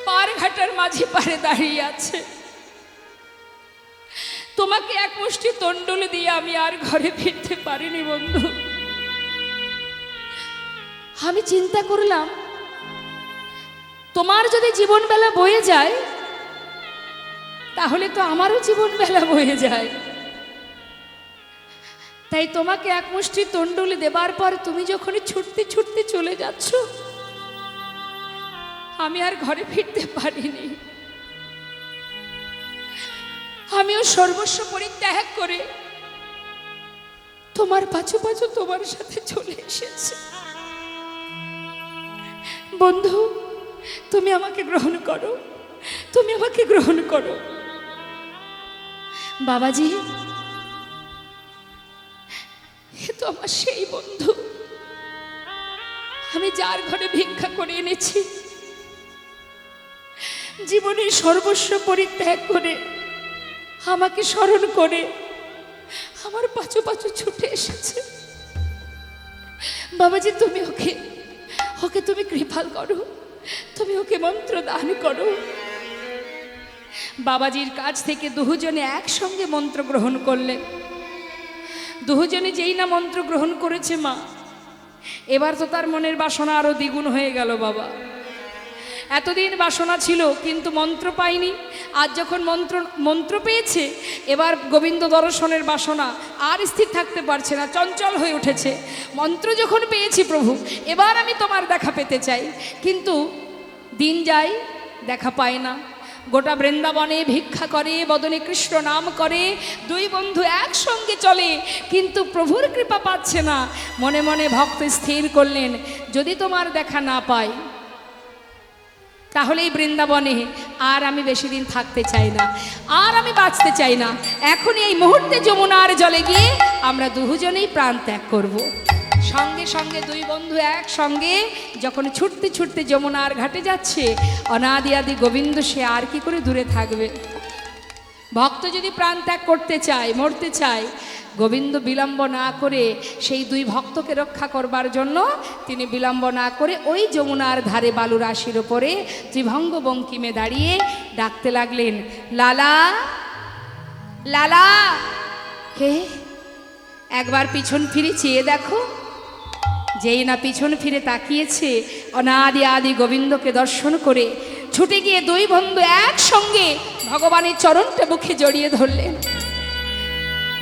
পার ঘাটার মাঝে পারে দাঁড়িয়ে আছে, তোমাকে এক মুষ্টি তন্ডুল দিয়ে আমি আর ঘরে ফিরতে পারিনি বন্ধু। আমি চিন্তা করলাম, তোমার যদি জীবন বেলা বয়ে যায়, তাহলে তো আমারও জীবন বেলা বয়ে যায়। তাই তোমাকে এক মুষ্টি তন্ডুলি দেবার পর তুমি যখন ছুটতে ছুটতে চলে যাচ্ছ, আমি আর ঘরে ফিরতে পারিনি। আমিও সর্বস্ব পরিত্যাগ করে তোমার পাছু পাছু তোমার সাথে চলে এসেছি। বন্ধু তুমি আমাকে গ্রহণ করো, তুমি আমাকে গ্রহণ করো। বাবাজি এ তো আমার সেই বন্ধু, আমি যার ঘরে ভিক্ষা করে এনেছি, জীবনের সর্বস্ব পরিত্যাগ করে আমাকে স্মরণ করে আমার পাছু পাছু ছুটে এসেছে। বাবাজি তুমি ওকে ওকে তুমি কৃপা করো, তুমি ওকে মন্ত্র দান করো। বাবাজির কাছ থেকে দুজনে একসঙ্গে মন্ত্র গ্রহণ করলেন। দুজনে যেই না মন্ত্র গ্রহণ করেছে মা, এবার তো তার মনের বাসনা আরো দ্বিগুণ হয়ে গেল বাবা। এতদিন বাসনা ছিল কিন্তু মন্ত্র পাইনি, আজ যখন মন্ত্র পেয়েছে, এবার গোবিন্দ দর্শনের বাসনা আর স্থির থাকতে পারছে না, চঞ্চল হয়ে উঠেছে। মন্ত্র যখন পেয়েছি প্রভু, এবার আমি তোমার দেখা পেতে চাই, কিন্তু দিন যায় দেখা পায় না। গোটা বৃন্দাবনে ভিক্ষা করে, বদনে কৃষ্ণ নাম করে, দুই বন্ধু একসঙ্গে চলে, কিন্তু প্রভুর কৃপা পাচ্ছে না। মনে মনে ভক্ত স্থির করলেন, যদি তোমার দেখা না পাই, তাহলে এই বৃন্দাবনে আর আমি বেশি দিন থাকতে চাই না, আর আমি বাঁচতে চাই না। এখনই এই মুহূর্তে যমুনার জলে গিয়ে আমরা দুজনেই প্রাণ ত্যাগ করব। সঙ্গে সঙ্গে দুই বন্ধু একসঙ্গে যখন ছুটতে ছুটতে যমুনার ঘাটে যাচ্ছে, অনাদি আদি গোবিন্দ সে আর কি করে দূরে থাকবে। ভক্ত যদি প্রাণ ত্যাগ করতে চায়, মরতে চায়, গোবিন্দ বিলম্ব না করে সেই দুই ভক্তকে রক্ষা করবার জন্য তিনি বিলম্ব না করে ওই যমুনার ধারে বালু রাশির ওপরে ত্রিভঙ্গ বঙ্কিমে দাঁড়িয়ে ডাকতে লাগলেন, লালা লালা কে? একবার পিছন ফিরে চেয়ে দেখো। যেই না পিছন ফিরে তাকিয়েছে, অনাদি আদি গোবিন্দকে দর্শন করে ছুটে গিয়ে দুই বন্ধু একসঙ্গে ভগবানের চরণটা বুকে জড়িয়ে ধরলেন।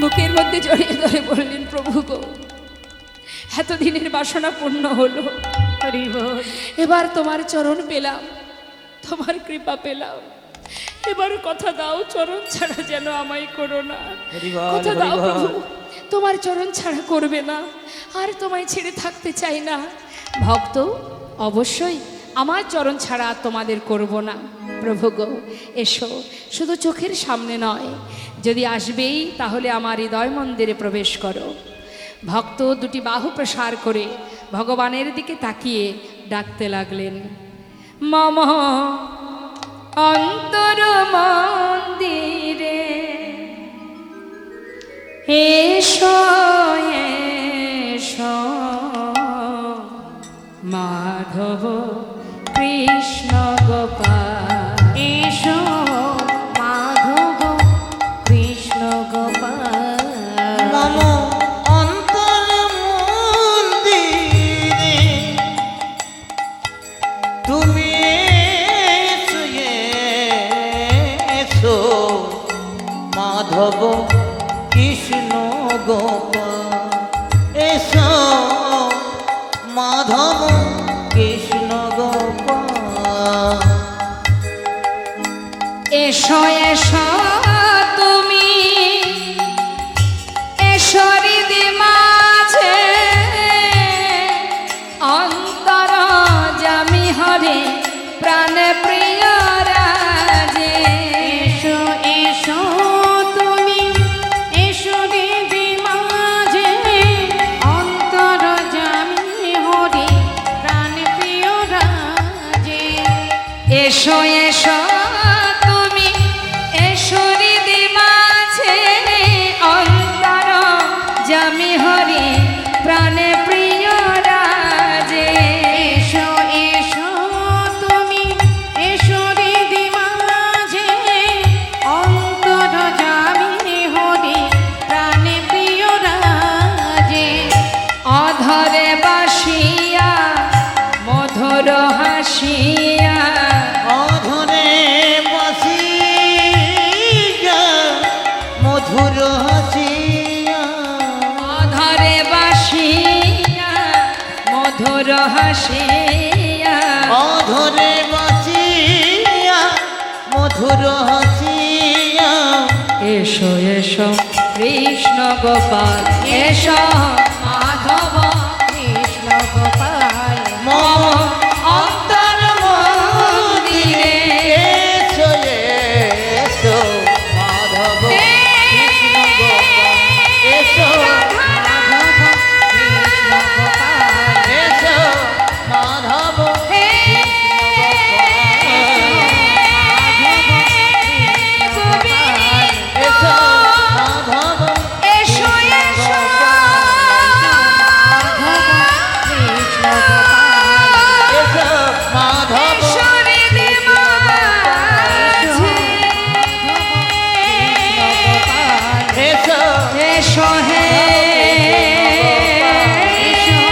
বুকের মধ্যে জড়িয়ে ধরে বললেন, প্রভু গো, এতদিনের বাসনা পূর্ণ হলো, হরি বল। এবার তোমার চরণ পেলাম, তোমার কৃপা পেলাম। এবার কথা দাও, চরণ ছাড়া যেন আমায় করো না। হরি বল, কথা দাও হরি বল। প্রভু, তোমার চরণ ছাড়া করবে না, আর তোমায় ছেড়ে থাকতে চাই না। ভক্ত, অবশ্যই আমার চরণ ছাড়া আর তোমাদের করব না। প্রভু গো, এসো, শুধু চোখের সামনে নয়, যদি আসবেই তাহলে আমার হৃদয় মন্দিরে প্রবেশ করো। ভক্ত দুটি বাহু প্রসার করে ভগবানের দিকে তাকিয়ে ডাকতে লাগলেন, মম অন্তর মন্দিরে এসো এসো, মাধব কৃষ্ণ গোপাল। এসো মাধব কৃষ্ণ গোপাল। মম অন্তর মন্দিরে তুমি এসো, এসো, মাধব কৃষ্ণ গোপাল। এসো মাধব কৃষ্ণ গোপাল। এসো এসো তুমি, এসো হৃদি মাঝে, অন্তর জামি হরে প্রাণ প্রিয় রাজে। এসো এসো তুমি, এসো হৃদি মাঝে, অন্তর জামি হরি প্রাণ প্রিয় রাজে। এসো এসো তুমি, এসো হৃদি মাঝে, অন্তর জামি হরি প্রাণ প্রিয় রাজে। এসো এসো তুমি, এসো হৃদি মাঝে, অন্তর জামি হরি প্রাণ প্রিয় রাজে। অধরে বাসিয়া মধুর হাসিয়া, অধরে বসিয়া মধুর হাসিয়া। অধরে বাসিয়া মধুর হাসিয়া, অধরে বসিয়া মধুর হাসিয়া। এসো এসো কৃষ্ণ গোপাল, এসো মাধব কৃষ্ণ গোপাল। মম অন্তর মন্দিরে এসো, এসো, মাধব কৃষ্ণ গোপাল। এসো মাধব কৃষ্ণ গোপাল। এসো মাধব কৃষ্ণ গোপাল। এসো মাধব এসো এসো কৃষ্ণ গোপাল। এসো মাধব হৃদি মাঝে, এসো এসো হে এসো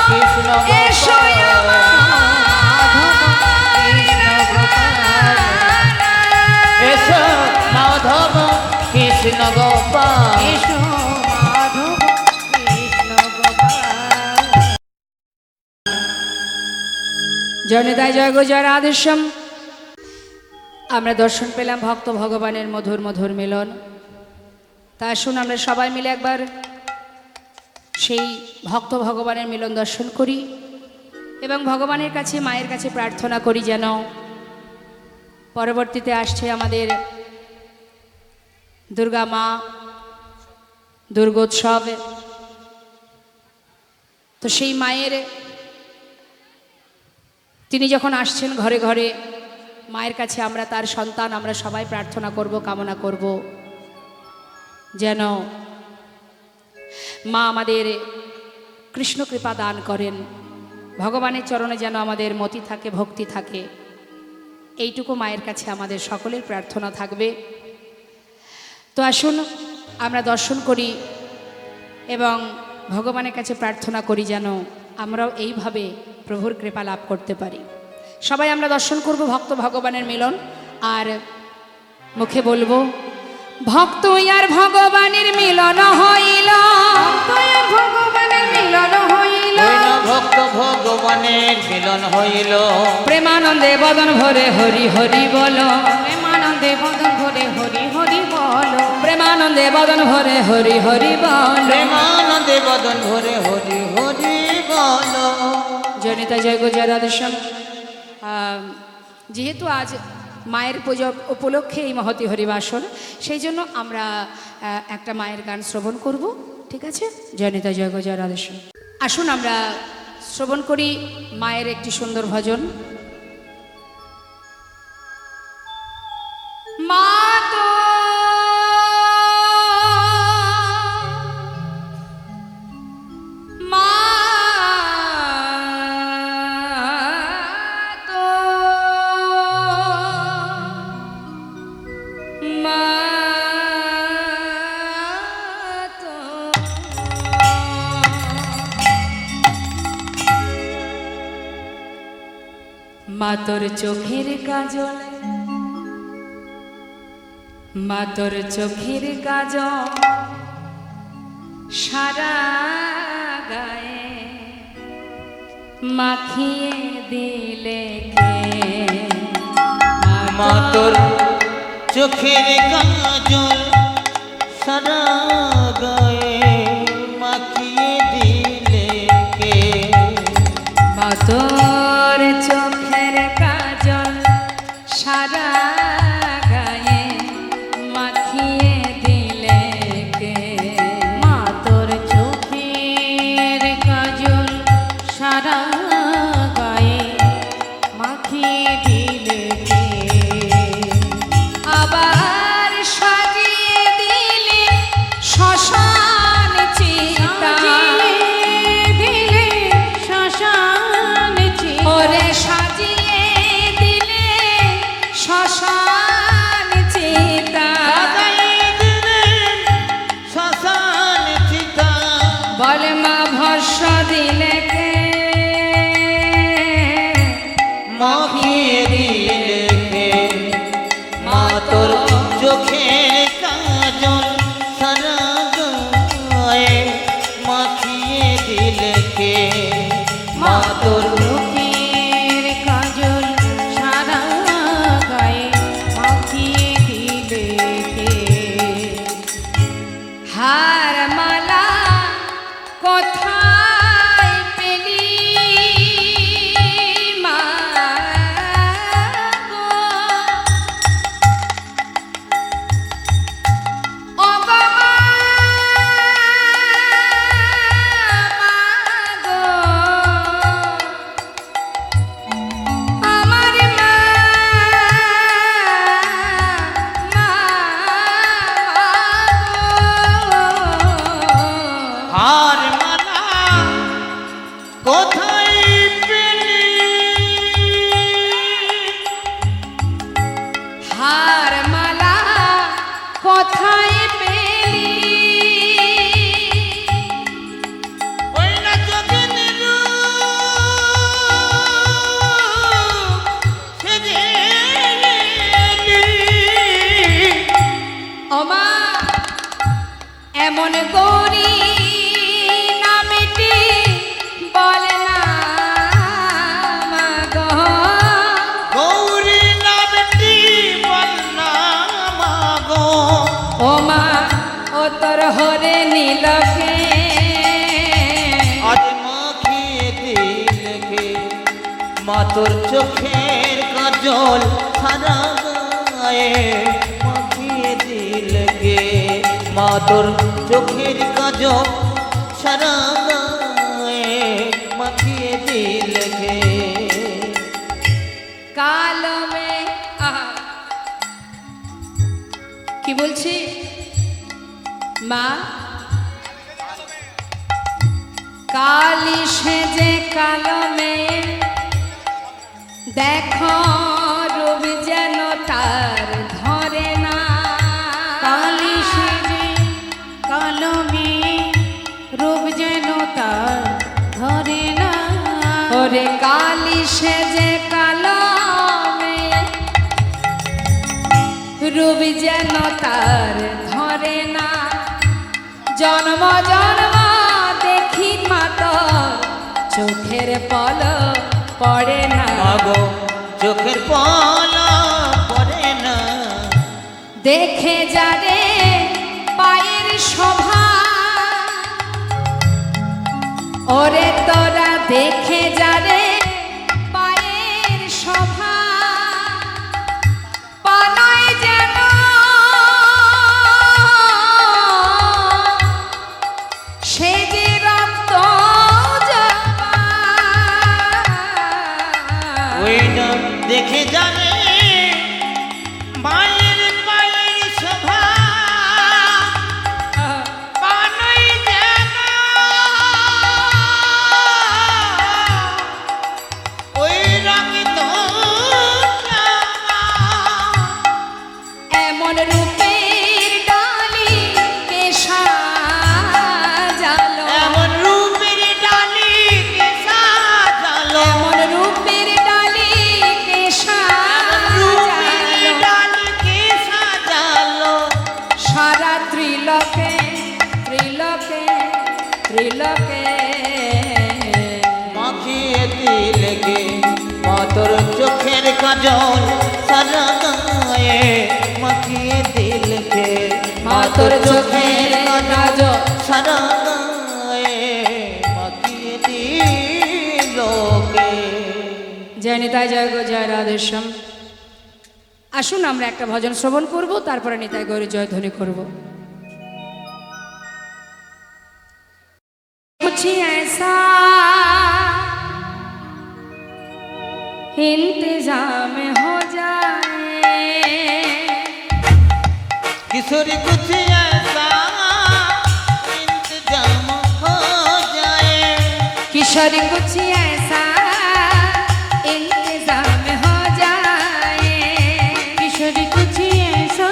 কৃষ্ণ এসো এসো মাধব কৃষ্ণ গোপাল। এসো মাধব কৃষ্ণ গোপাল। জনতায় জয় গো জয় রাধেশ্যাম। আমরা দর্শন পেলাম ভক্ত ভগবানের মধুর মধুর মিলন। তা আসুন আমরা সবাই মিলে একবার সেই ভক্ত ভগবানের মিলন দর্শন করি এবং ভগবানের কাছে, মায়ের কাছে প্রার্থনা করি যেন পরবর্তীতে আসছে আমাদের দুর্গা মা দুর্গোৎসব, তো সেই মায়ের, তিনি যখন আসছেন ঘরে ঘরে, মায়ের কাছে আমরা তার সন্তান, আমরা সবাই প্রার্থনা করব, কামনা করব যেন মা আমাদের কৃষ্ণ কৃপা দান করেন, ভগবানের চরণে যেন আমাদের মতি থাকে, ভক্তি থাকে। এইটুকু মায়ের কাছে আমাদের সকলের প্রার্থনা থাকবে। তো আসুন আমরা দর্শন করি এবং ভগবানের কাছে প্রার্থনা করি যেন আমরাও এইভাবে প্রভুর কৃপা লাভ করতে পারি। সবাই আমরা দর্শন করব ভক্ত ভগবানের মিলন, আর মুখে বলবো ভক্ত আর ভগবানের মিলন হইল, ভগবানের মিলন হইল, ভক্ত ভগবানের মিলন হইল, প্রেমানন্দে বদন ভরে হরি হরি বলো, প্রেমানন্দে বদন ভরে হরি হরি বলো, প্রেমানন্দে বদন ভরে হরি হরি বলো, প্রেমানন্দে বদন ভরে হরি হরি বলো। জনিতা জয় গুজয় রাধেশ্যাম। যেহেতু আজ মায়ের পুজো উপলক্ষে এই মহতি হরিবাসর, সেই জন্য আমরা একটা মায়ের গান শ্রবণ করব, ঠিক আছে? জনিতা জয় গুজয় রাধেশ্যাম। আসুন আমরা শ্রবণ করি মায়ের একটি সুন্দর ভজন। মা তো মা তো মা তো মা তোর চোখের কাজল, মা তোর চোখের কাজল সারা গায়ে মাখিয়ে দিলে কে, মা তোর চোখের কাজল সারা গায়ে মাখিয়ে দিলে কে, মা তোর চোখের কাজল সারা গায়ে মাখিয়ে দিলে কে, মা তোর চোখের কাজল সারা গায়ে মাখিয়ে দিলে কে, আবার সাজিয়ে দিলে শ্মশান চিতা, দিলে শ্মশান চিতা, ওরে সাজিয়ে দিলে শ্মশান চিতা, সাজাই দিলেন শ্মশান চিতা, বলে মা ভস্য দিলে কে, মাখিয়ে দিলে কে, মা তোর চোখের কাজল সারা গায়ে মাখিয়ে দিলে কে, মা তোর চোখের কাজল সারা গায়ে মাখিয়ে দিলে কে, হার মালা কোথায় পেলি মা গো, ও গো মা, মা গো, আমার মা, মা গো। হার মালা কোথায় পেলি, হার মালা কোথায় পেলি, ওই না চোখে নিরু সেজে এলি। ওমা এমন গৌরী নামটি বলে না মা গো, গৌরী নামটি বলনা মাগো, ওমা ও তোর হরে নীলকে, আজ মাখিয়ে দিলে কে, মা তোর চোখের কাজল সারা গায়ে মাখিয়ে দিলে কে, মা তোর চোখের কাজল সারা গায়ে মাখিয়ে দিলে কে, কালমে আহা কি বলছি মা, কালি সেজে কালমে দেখো রবি তার ধরে না। কালি সেজে কালো মেয়ে রূপ যেন তার ধরে না। ওরে কালি সেজে কালো মেয়ে রূপ যেন তার ধরে না। জন্ম জন্ম দেখি মাতর চোখের পলক পড়ে না। মাগো চোখের পলক পড়ে না। দেখে যারে পায়ের শোভা, ওরে তোরা দেখে যারে পায়ের শোভা, পানায় যেন সে যে রক্ত জবা। ওই না দেখে জানে মায়ের পায়ের শোভা, পানই যেন ওই রঙিত জামা। এমন রূপের ডালি কে সাজালো, এমন রূপের ডালি কে সাজালো, এমন রূপের ডালি কে রূপের সাজালো। ডালি কে সাজালো। সারা ত্রিলোকে ত্রিলোকে ত্রিলোকে মাখিয়ে দিলেকে মাতর চোখের কাজল সারা গায়ে। মাখিয়ে দিলেকে মাতর চোখের কাজল সারা গায়ে। মাখিয়ে দিলোকে। জয় নিতাই জয় গো জয় রাধেশ্যাম। আসুন আমরা একটা ভজন শ্রবণ করব, তারপরে নিতাই গৌরী জয় ধ্বনি করব। कुछ ऐसा इंतजाम हो जाए, किशोरी कुछ ऐसा इंतजाम हो जाए। किशोरी कुछ ऐसा इंतजाम हो जाए। किशोरी कुछ ऐसा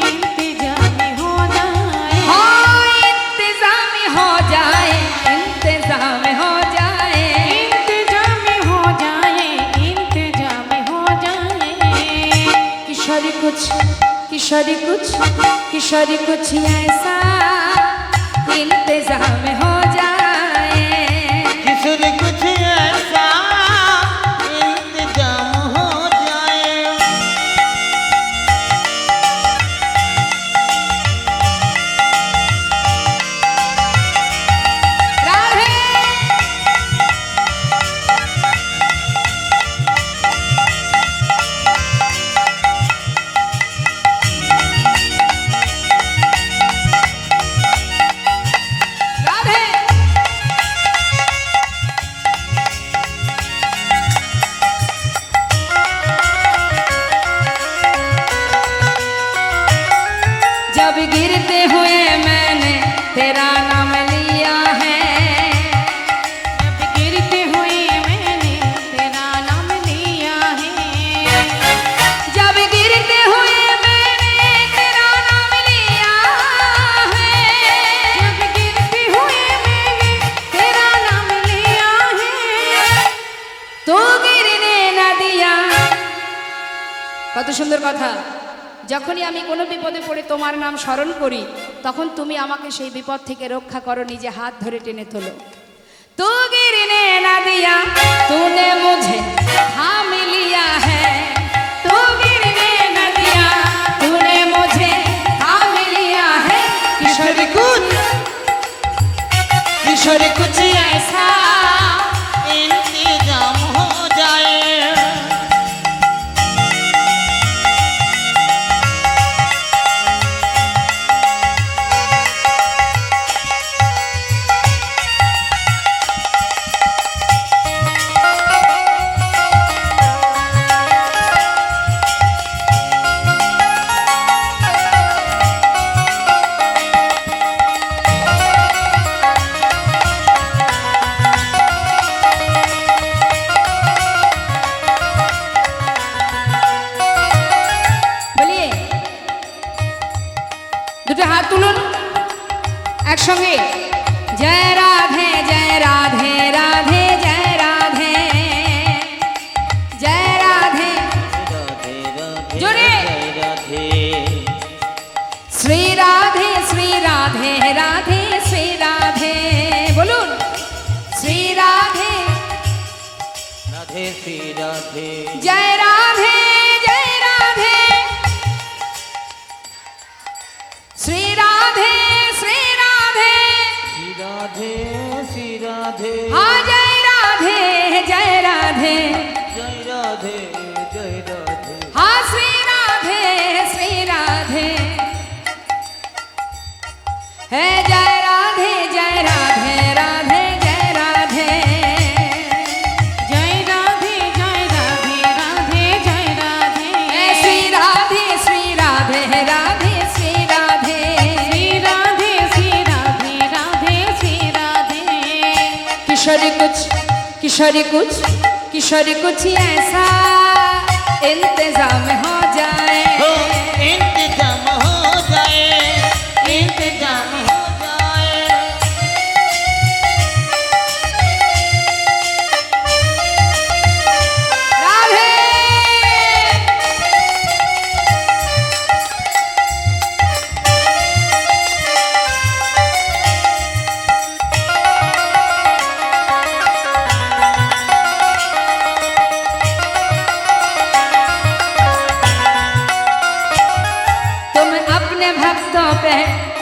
इंतजाम हो जाए। हाँ इंतजाम हो जाए, इंतजाम हो जाए। इंतजाम हो जाए, इंतजाम हो जाए। किशोरी कुछ किशोरी कुछ किशोरी कुछ ऐसा इंतजाम हो जाए। किशोरी कुछ ऐसा इंतजाम हो जाए। राधे राधे जब गिरते हुए मैंने तेरा नाम लिया है, जब गिरते हुए मैंने तेरा नाम लिया है। जब गिरते हुए मैंने तेरा नाम लिया है। जब गिरते हुए मैंने तेरा नाम लिया है। तो गिरने न दिया। কত সুন্দর কথা। যখনই আমি কোনো বিপদে পড়ে তোমার নাম স্মরণ করি, তখন তুমি আমাকে সেই বিপদ থেকে রক্ষা করো, নিজে হাত ধরে টেনে তোলো। तू गिरने न दिया, तूने मुझे थाम लिया है। तू गिरने न दिया, तूने मुझे थाम लिया है। किशोरी कुछ किशोरी कुछ ऐसा इंतजाम हो जाए। হাত তুলুন একসঙ্গে। জয় রাধে জয় রাধে রাধে জয় রাধে জয় রাধে। রাধে রাধে জোরে। রাধে শ্রী রাধে শ্রী রাধে রাধে শ্রী রাধে। বলুন শ্রী রাধে রাধে শ্রী রাধে জয় রাধে জয় রাধে শ্রী রাধে শ্রী রাধে। শ্রী রাধে শ্রী রাধে हाँ जय राधे जय राधे জয় রাধে জয় রাধে हाँ श्री राधे है जय राधे राधे जय राधे। जय राधे राधे जय राधे। है श्री राधे राधे श्री राधे। श्री राधे राधे श्री राधे। किशोरी कुछ ऐसा इंतजाम हो जाए। हो इंतजाम हो जाए इंतजाम हो जाए राधे तुम अपने भक्तों पे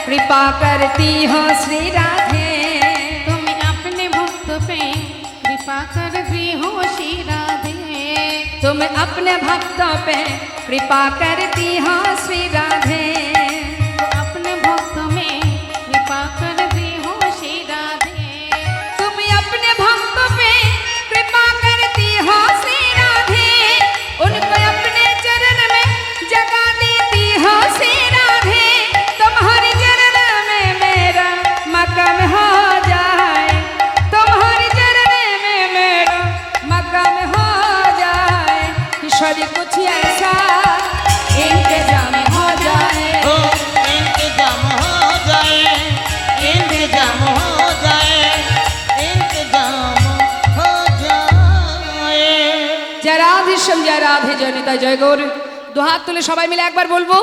कृपा करती हो श्री राधे। तुम अपने भक्त पे कृपा करती हो श्री राधे। तुम अपने भक्तों पे कृपा करती हो श्री राधे। अपने भक्त में कृपा करती हो श्री राधे। तुम अपने भक्तों पे कृपा करती हो श्री राधे। उनको अपने चरण में जगा देती हो श्री राधे। तुम्हारे चरण में मेरा मकाम हो जाए। तुम्हारे चरण में मेरा मकाम हो जाए। किशोरी कुछ ऐसा इंतजाम हो जाए। हो इंतजाम हो जाए इंतजाम हो जाए इंतजाम हो जाए जय राधे श्याम जय राधे जय निताई जय गौर। दो हाथ तुले सबाई मिले एक बार बोलबो।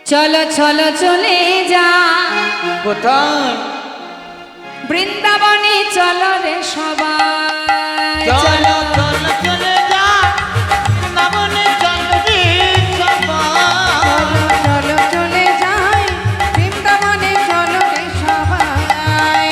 चलो चलो चले जा কোথায় বৃন্দাবনে চলো রে সবাই। চলো চলো চলে যা বৃন্দাবনে চলো রে সবাই চলো চলে যাই বৃন্দাবনে চলো রে সবাই।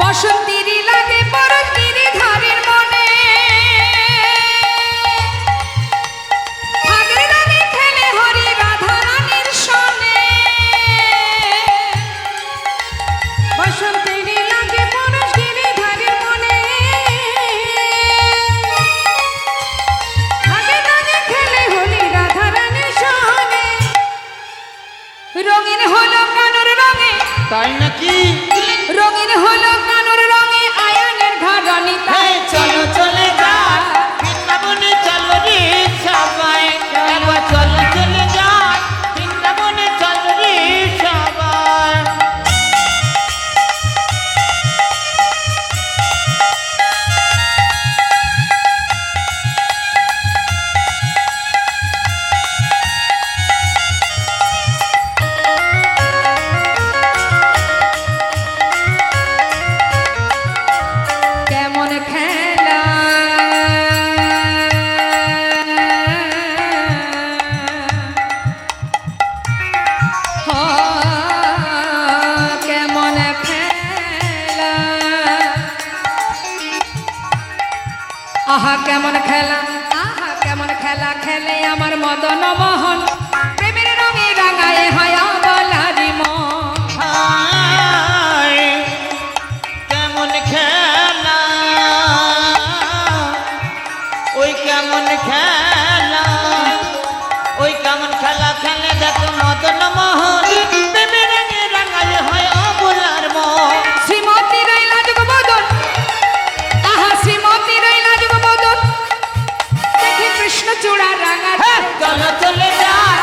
বসন্তীরই লাগে পরশগিরি ধারের মনে। ফাগের রাগে খেলে হরি রাধা রানীর সনে। বসন্তেরই লাগে পরশগিরি ধারের মনে। আগে আগে খেলে হোলি রাধা রানীর সনে। রঙিন হলো কানুর রঙে তাই নাকি রঙিন হলো কানুর রঙে আয়ানের ঘরণী তাই চলো চলে যা। বৃন্দাবনে চলো রে সবাই একবার চলো চলে যা বৃন্দাবনে চলো রে সবাই কেমন খেলা কেমন খেলা আহা কেমন খেলা আহা কেমন খেলা খেলে আমার মদন মোহন প্রেমের রঙে রাঙায় হয় বলারি মন হায়, কেমন খেলা, ওই কেমন খেলা, ওই কেমন খেলা খেলে দেখো মদন মোহন প্রেমের রঙে রাঙায় হয় অবলার মন। শ্রীমতী রইলা যুগবদন আহা শ্রীমতী রইলা যুগবদন দেখি কৃষ্ণ চূড়া রাঙা চলো চলে যাই